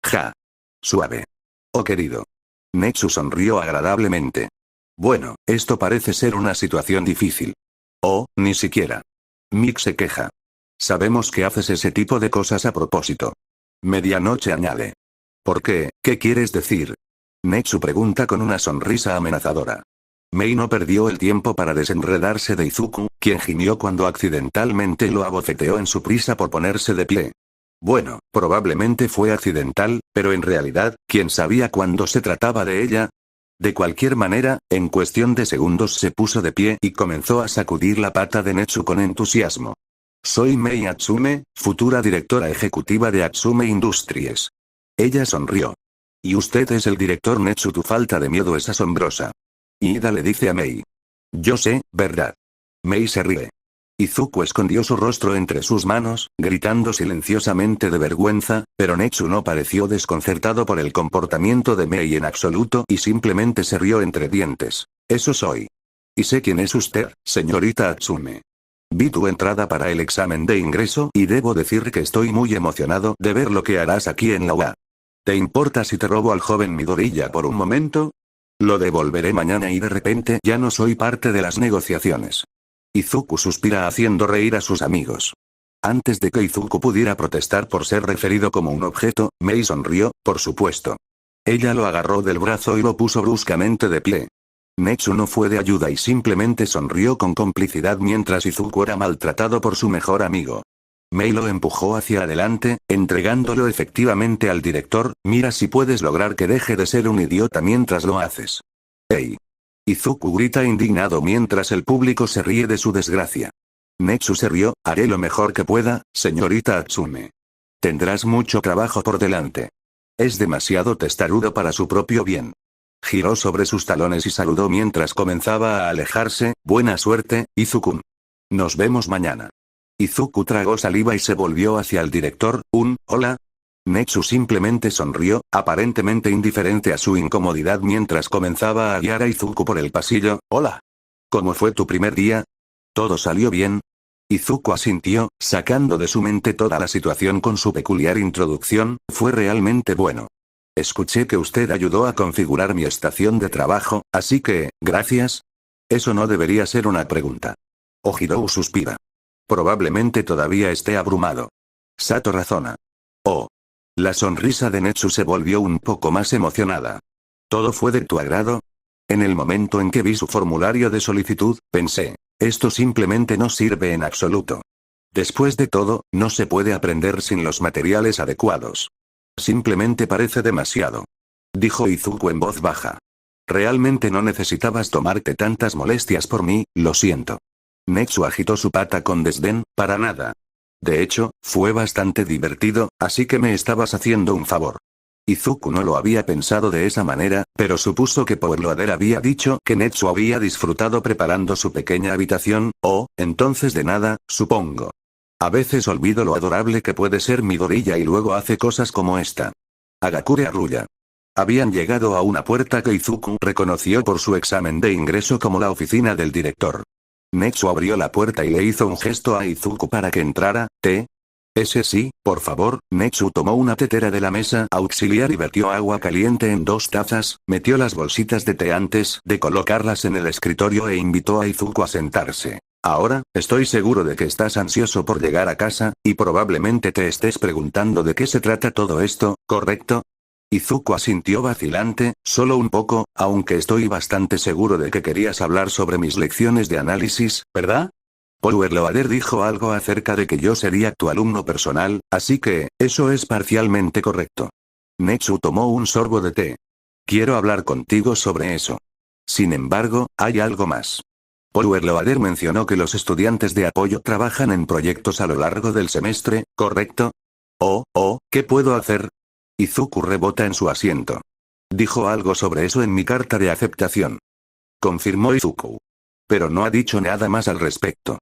Ja. Suave. Oh querido. Netsu sonrió agradablemente. Bueno, esto parece ser una situación difícil. Oh, ni siquiera. Mick se queja. Sabemos que haces ese tipo de cosas a propósito. Medianoche añade. ¿Por qué? ¿Qué quieres decir? Netsu pregunta con una sonrisa amenazadora. Mei no perdió el tiempo para desenredarse de Izuku, quien gimió cuando accidentalmente lo abofeteó en su prisa por ponerse de pie. Bueno, probablemente fue accidental, pero en realidad, ¿quién sabía cuándo se trataba de ella? De cualquier manera, en cuestión de segundos se puso de pie y comenzó a sacudir la pata de Netsu con entusiasmo. Soy Mei Atsume, futura directora ejecutiva de Atsume Industries. Ella sonrió. Y usted es el director Netsu, tu falta de miedo es asombrosa. Ida le dice a Mei. Yo sé, ¿verdad? Mei se ríe. Izuku escondió su rostro entre sus manos, gritando silenciosamente de vergüenza, pero Netsu no pareció desconcertado por el comportamiento de Mei en absoluto y simplemente se rió entre dientes. Eso soy. Y sé quién es usted, señorita Atsume. Vi tu entrada para el examen de ingreso y debo decir que estoy muy emocionado de ver lo que harás aquí en la UA. ¿Te importa si te robo al joven Midoriya por un momento? Lo devolveré mañana y de repente ya no soy parte de las negociaciones. Izuku suspira haciendo reír a sus amigos. Antes de que Izuku pudiera protestar por ser referido como un objeto, Mei sonrió, por supuesto. Ella lo agarró del brazo y lo puso bruscamente de pie. Netsu no fue de ayuda y simplemente sonrió con complicidad mientras Izuku era maltratado por su mejor amigo. Mei lo empujó hacia adelante, entregándolo efectivamente al director. Mira si puedes lograr que deje de ser un idiota mientras lo haces. ¡Ey! Izuku grita indignado mientras el público se ríe de su desgracia. Netsu se rió. Haré lo mejor que pueda, señorita Atsume. Tendrás mucho trabajo por delante. Es demasiado testarudo para su propio bien. Giró sobre sus talones y saludó mientras comenzaba a alejarse. Buena suerte, Izuku. Nos vemos mañana. Izuku tragó saliva y se volvió hacia el director. Hola. Netsu simplemente sonrió, aparentemente indiferente a su incomodidad mientras comenzaba a guiar a Izuku por el pasillo. Hola. ¿Cómo fue tu primer día? ¿Todo salió bien? Izuku asintió, sacando de su mente toda la situación con su peculiar introducción. Fue realmente bueno. Escuché que usted ayudó a configurar mi estación de trabajo, así que, gracias. Eso no debería ser una pregunta. Ojirou suspira. Probablemente todavía esté abrumado. Sato razona. Oh. La sonrisa de Netsu se volvió un poco más emocionada. ¿Todo fue de tu agrado? En el momento en que vi su formulario de solicitud, pensé, esto simplemente no sirve en absoluto. Después de todo, no se puede aprender sin los materiales adecuados. Simplemente parece demasiado. Dijo Izuku en voz baja. Realmente no necesitabas tomarte tantas molestias por mí, lo siento. Netsu agitó su pata con desdén. Para nada. De hecho, fue bastante divertido, así que me estabas haciendo un favor. Izuku no lo había pensado de esa manera, pero supuso que Poirloader había dicho que Netsu había disfrutado preparando su pequeña habitación. Entonces de nada, supongo. A veces olvido lo adorable que puede ser Midoriya y luego hace cosas como esta. Hagakure arrulla. Habían llegado a una puerta que Izuku reconoció por su examen de ingreso como la oficina del director. Netsu abrió la puerta y le hizo un gesto a Izuku para que entrara. Ese sí, por favor. Netsu tomó una tetera de la mesa auxiliar y vertió agua caliente en 2 tazas, metió las bolsitas de té antes de colocarlas en el escritorio e invitó a Izuku a sentarse. Ahora, estoy seguro de que estás ansioso por llegar a casa, y probablemente te estés preguntando de qué se trata todo esto, ¿correcto? Izuku asintió vacilante, solo un poco, aunque estoy bastante seguro de que querías hablar sobre mis lecciones de análisis, ¿verdad? Poirloader dijo algo acerca de que yo sería tu alumno personal, así que, eso es parcialmente correcto. Netsu tomó un sorbo de té. quiero hablar contigo sobre eso. Sin embargo, hay algo más. Loader mencionó que los estudiantes de apoyo trabajan en proyectos a lo largo del semestre, ¿correcto? ¿Qué puedo hacer? Izuku rebota en su asiento. Dijo algo sobre eso en mi carta de aceptación. Confirmó Izuku. Pero no ha dicho nada más al respecto.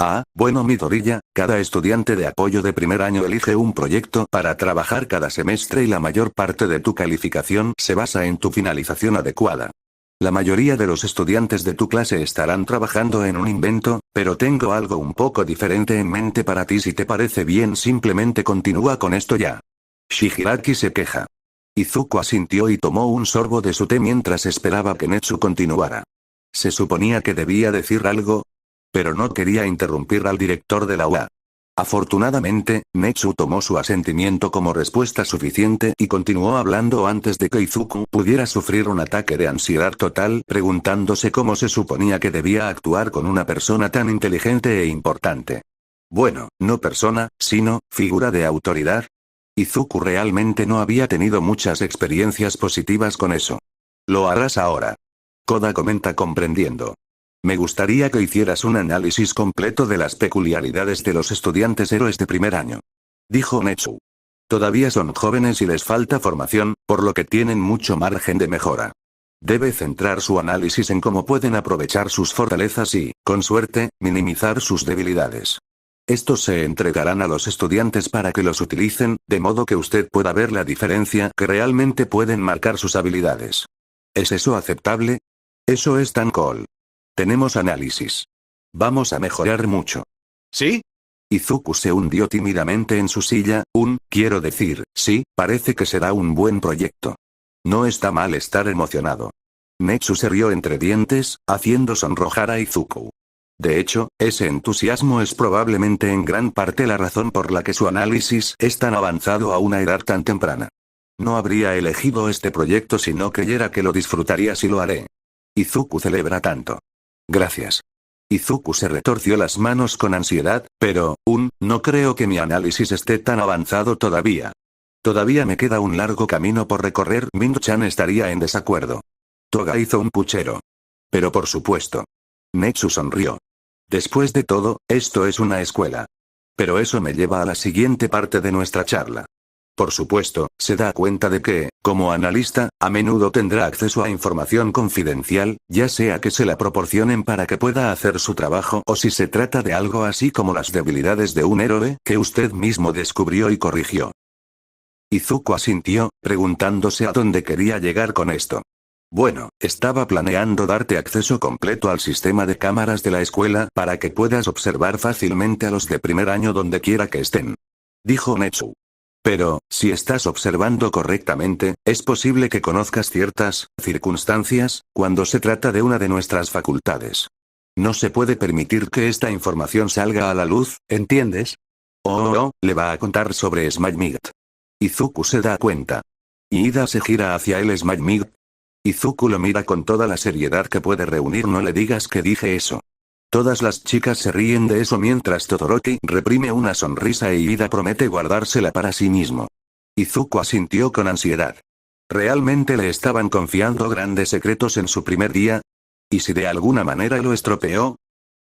Ah, bueno Midoriya, cada estudiante de apoyo de primer año elige un proyecto para trabajar cada semestre y la mayor parte de tu calificación se basa en tu finalización adecuada. La mayoría de los estudiantes de tu clase estarán trabajando en un invento, pero tengo algo un poco diferente en mente para ti. Si te parece bien, simplemente continúa con esto ya. Shigaraki se queja. Izuku asintió y tomó un sorbo de su té mientras esperaba que Netsu continuara. Se suponía que debía decir algo, pero no quería interrumpir al director de la UA. Afortunadamente, Netsu tomó su asentimiento como respuesta suficiente y continuó hablando antes de que Izuku pudiera sufrir un ataque de ansiedad total, preguntándose cómo se suponía que debía actuar con una persona tan inteligente e importante. Bueno, no persona, sino figura de autoridad. Izuku realmente no había tenido muchas experiencias positivas con eso. Lo harás ahora. Koda comenta comprendiendo. Me gustaría que hicieras un análisis completo de las peculiaridades de los estudiantes héroes de primer año. Dijo Netsu. Todavía son jóvenes y les falta formación, por lo que tienen mucho margen de mejora. Debe centrar su análisis en cómo pueden aprovechar sus fortalezas y, con suerte, minimizar sus debilidades. Estos se entregarán a los estudiantes para que los utilicen, de modo que usted pueda ver la diferencia que realmente pueden marcar sus habilidades. ¿Es eso aceptable? Eso es tan cool. Tenemos análisis. Vamos a mejorar mucho. ¿Sí? Izuku se hundió tímidamente en su silla. Quiero decir, sí, parece que será un buen proyecto. No está mal estar emocionado. Netsu se rió entre dientes, haciendo sonrojar a Izuku. De hecho, ese entusiasmo es probablemente en gran parte la razón por la que su análisis es tan avanzado a una edad tan temprana. No habría elegido este proyecto si no creyera que lo disfrutaría. Si lo haré. Izuku celebra tanto. Gracias. Izuku se retorció las manos con ansiedad, pero, no creo que mi análisis esté tan avanzado todavía. Todavía me queda un largo camino por recorrer. Min-chan estaría en desacuerdo. Toga hizo un puchero. Pero por supuesto. Netsu sonrió. Después de todo, esto es una escuela. Pero eso me lleva a la siguiente parte de nuestra charla. Por supuesto, se da cuenta de que, como analista, a menudo tendrá acceso a información confidencial, ya sea que se la proporcionen para que pueda hacer su trabajo o si se trata de algo así como las debilidades de un héroe que usted mismo descubrió y corrigió. Izuku asintió, preguntándose a dónde quería llegar con esto. Bueno, estaba planeando darte acceso completo al sistema de cámaras de la escuela para que puedas observar fácilmente a los de primer año donde quiera que estén. Dijo Netsu. Pero, si estás observando correctamente, es posible que conozcas ciertas circunstancias cuando se trata de una de nuestras facultades. No se puede permitir que esta información salga a la luz, ¿entiendes? Le va a contar sobre Smite. Izuku se da cuenta. Ida se gira hacia el Smite. Izuku lo mira con toda la seriedad que puede reunir. No le digas que dije eso. Todas las chicas se ríen de eso mientras Todoroki reprime una sonrisa e Ida promete guardársela para sí mismo. Izuku asintió con ansiedad. ¿Realmente le estaban confiando grandes secretos en su primer día? ¿Y si de alguna manera lo estropeó?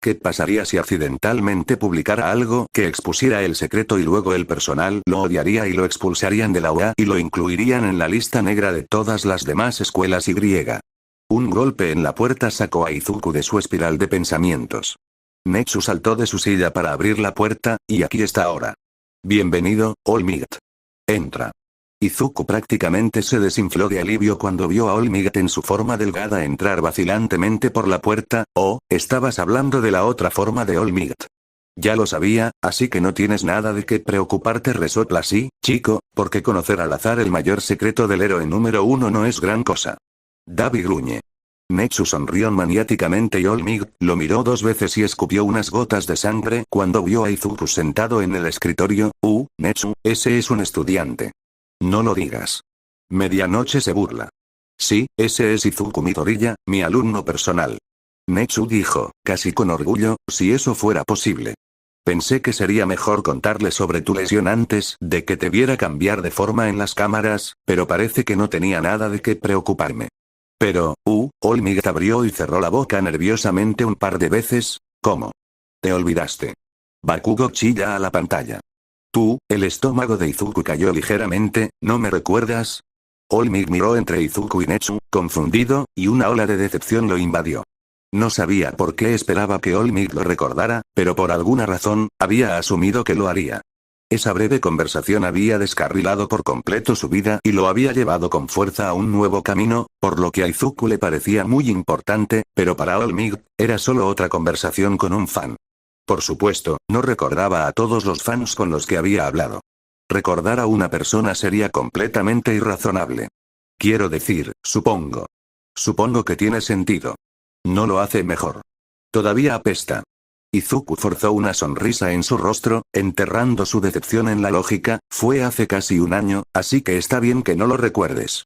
¿Qué pasaría si accidentalmente publicara algo que expusiera el secreto y luego el personal lo odiaría y lo expulsarían de la UA y lo incluirían en la lista negra de todas las demás escuelas Y? Un golpe en la puerta sacó a Izuku de su espiral de pensamientos. Netsu saltó de su silla para abrir la puerta, y aquí está ahora. Bienvenido, All Might. Entra. Izuku prácticamente se desinfló de alivio cuando vio a All Might en su forma delgada entrar vacilantemente por la puerta. Estabas hablando de la otra forma de All Might. Ya lo sabía, así que no tienes nada de qué preocuparte. Resopla así, chico, porque conocer al azar el mayor secreto del héroe número 1 no es gran cosa. Davi gruñe. Netsu sonrió maniáticamente y All Might lo miró 2 veces y escupió unas gotas de sangre cuando vio a Izuku sentado en el escritorio. Netsu, ese es un estudiante. No lo digas. Medianoche se burla. Sí, ese es Izuku Midoriya, mi alumno personal. Netsu dijo, casi con orgullo, si eso fuera posible. Pensé que sería mejor contarle sobre tu lesión antes de que te viera cambiar de forma en las cámaras, pero parece que no tenía nada de qué preocuparme. Pero, Olmig abrió y cerró la boca nerviosamente un par de veces. ¿Cómo? Te olvidaste. Bakugo chilla a la pantalla. Tú, el estómago de Izuku cayó ligeramente, ¿no me recuerdas? Olmig miró entre Izuku y Netsu, confundido, y una ola de decepción lo invadió. No sabía por qué esperaba que Olmig lo recordara, pero por alguna razón, había asumido que lo haría. Esa breve conversación había descarrilado por completo su vida y lo había llevado con fuerza a un nuevo camino, por lo que a Izuku le parecía muy importante, pero para Olmig, era solo otra conversación con un fan. Por supuesto, no recordaba a todos los fans con los que había hablado. Recordar a una persona sería completamente irrazonable. Quiero decir, supongo. Supongo que tiene sentido. No lo hace mejor. Todavía apesta. Izuku forzó una sonrisa en su rostro, enterrando su decepción en la lógica. Fue hace casi un año, así que está bien que no lo recuerdes.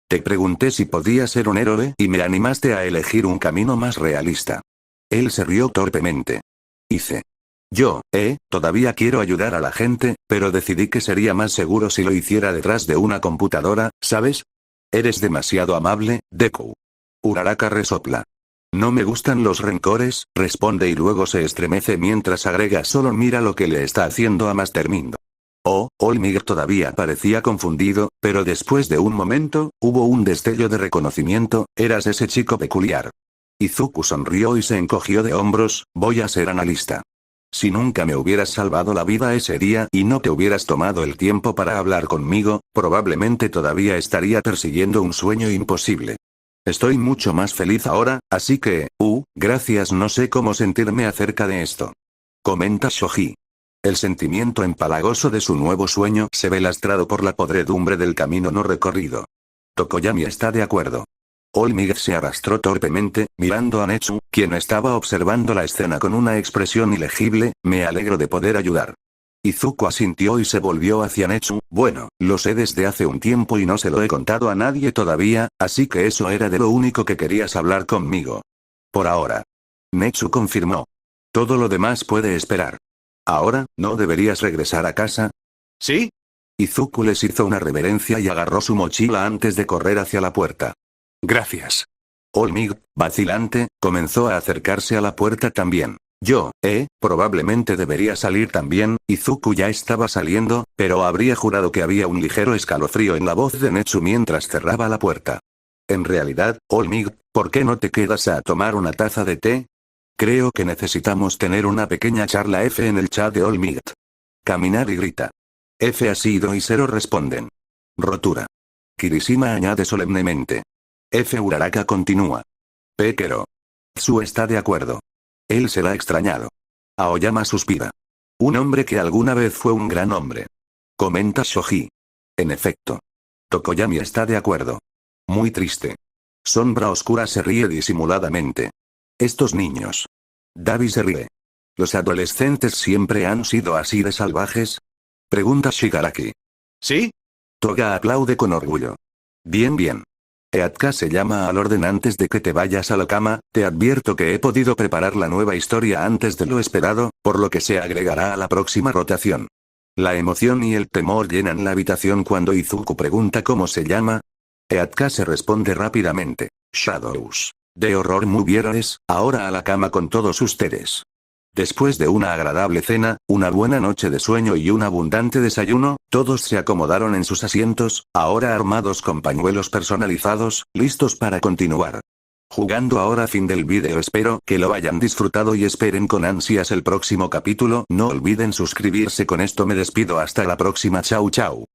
Te pregunté si podía ser un héroe y me animaste a elegir un camino más realista. Él se rió torpemente. Todavía quiero ayudar a la gente, pero decidí que sería más seguro si lo hiciera detrás de una computadora, ¿sabes? Eres demasiado amable, Deku. Uraraka resopla. No me gustan los rencores, responde y luego se estremece mientras agrega solo mira lo que le está haciendo a Master Mind. Olmig todavía parecía confundido, pero después de un momento, hubo un destello de reconocimiento, eras ese chico peculiar. Izuku sonrió y se encogió de hombros, voy a ser analista. Si nunca me hubieras salvado la vida ese día y no te hubieras tomado el tiempo para hablar conmigo, probablemente todavía estaría persiguiendo un sueño imposible. Estoy mucho más feliz ahora, así que, gracias, no sé cómo sentirme acerca de esto. Comenta Shoji. El sentimiento empalagoso de su nuevo sueño se ve lastrado por la podredumbre del camino no recorrido. Tokoyami está de acuerdo. Olmig se arrastró torpemente, mirando a Netsu, quien estaba observando la escena con una expresión ilegible. Me alegro de poder ayudar. Izuku asintió y se volvió hacia Netsu. Bueno, lo sé desde hace un tiempo y no se lo he contado a nadie todavía, así que eso era de lo único que querías hablar conmigo. Por ahora. Netsu confirmó. Todo lo demás puede esperar. Ahora, ¿no deberías regresar a casa? ¿Sí? Izuku les hizo una reverencia y agarró su mochila antes de correr hacia la puerta. Gracias. Olmig, vacilante, comenzó a acercarse a la puerta también. Probablemente debería salir también. Izuku ya estaba saliendo, pero habría jurado que había un ligero escalofrío en la voz de Netsu mientras cerraba la puerta. En realidad, Olmig, ¿por qué no te quedas a tomar una taza de té? Creo que necesitamos tener una pequeña charla en el chat de Olmig. Caminar y grita. Asido y Zero responden. Rotura. Kirishima añade solemnemente. Uraraka continúa. Pekero. Tsu está de acuerdo. Él será extrañado. Aoyama suspira. Un hombre que alguna vez fue un gran hombre. Comenta Shoji. En efecto. Tokoyami está de acuerdo. Muy triste. Sombra Oscura se ríe disimuladamente. Estos niños. Davi se ríe. ¿Los adolescentes siempre han sido así de salvajes? Pregunta Shigaraki. ¿Sí? Toga aplaude con orgullo. Bien. Eatka se llama al orden antes de que te vayas a la cama. Te advierto que he podido preparar la nueva historia antes de lo esperado, por lo que se agregará a la próxima rotación. La emoción y el temor llenan la habitación cuando Izuku pregunta cómo se llama. Eatka se responde rápidamente. Shadows. De horror movie heroes, ahora a la cama con todos ustedes. Después de una agradable cena, una buena noche de sueño y un abundante desayuno, todos se acomodaron en sus asientos, ahora armados con pañuelos personalizados, listos para continuar. Jugando ahora fin del vídeo. Espero que lo hayan disfrutado y esperen con ansias el próximo capítulo. No olviden suscribirse. Con esto me despido hasta la próxima. Chau.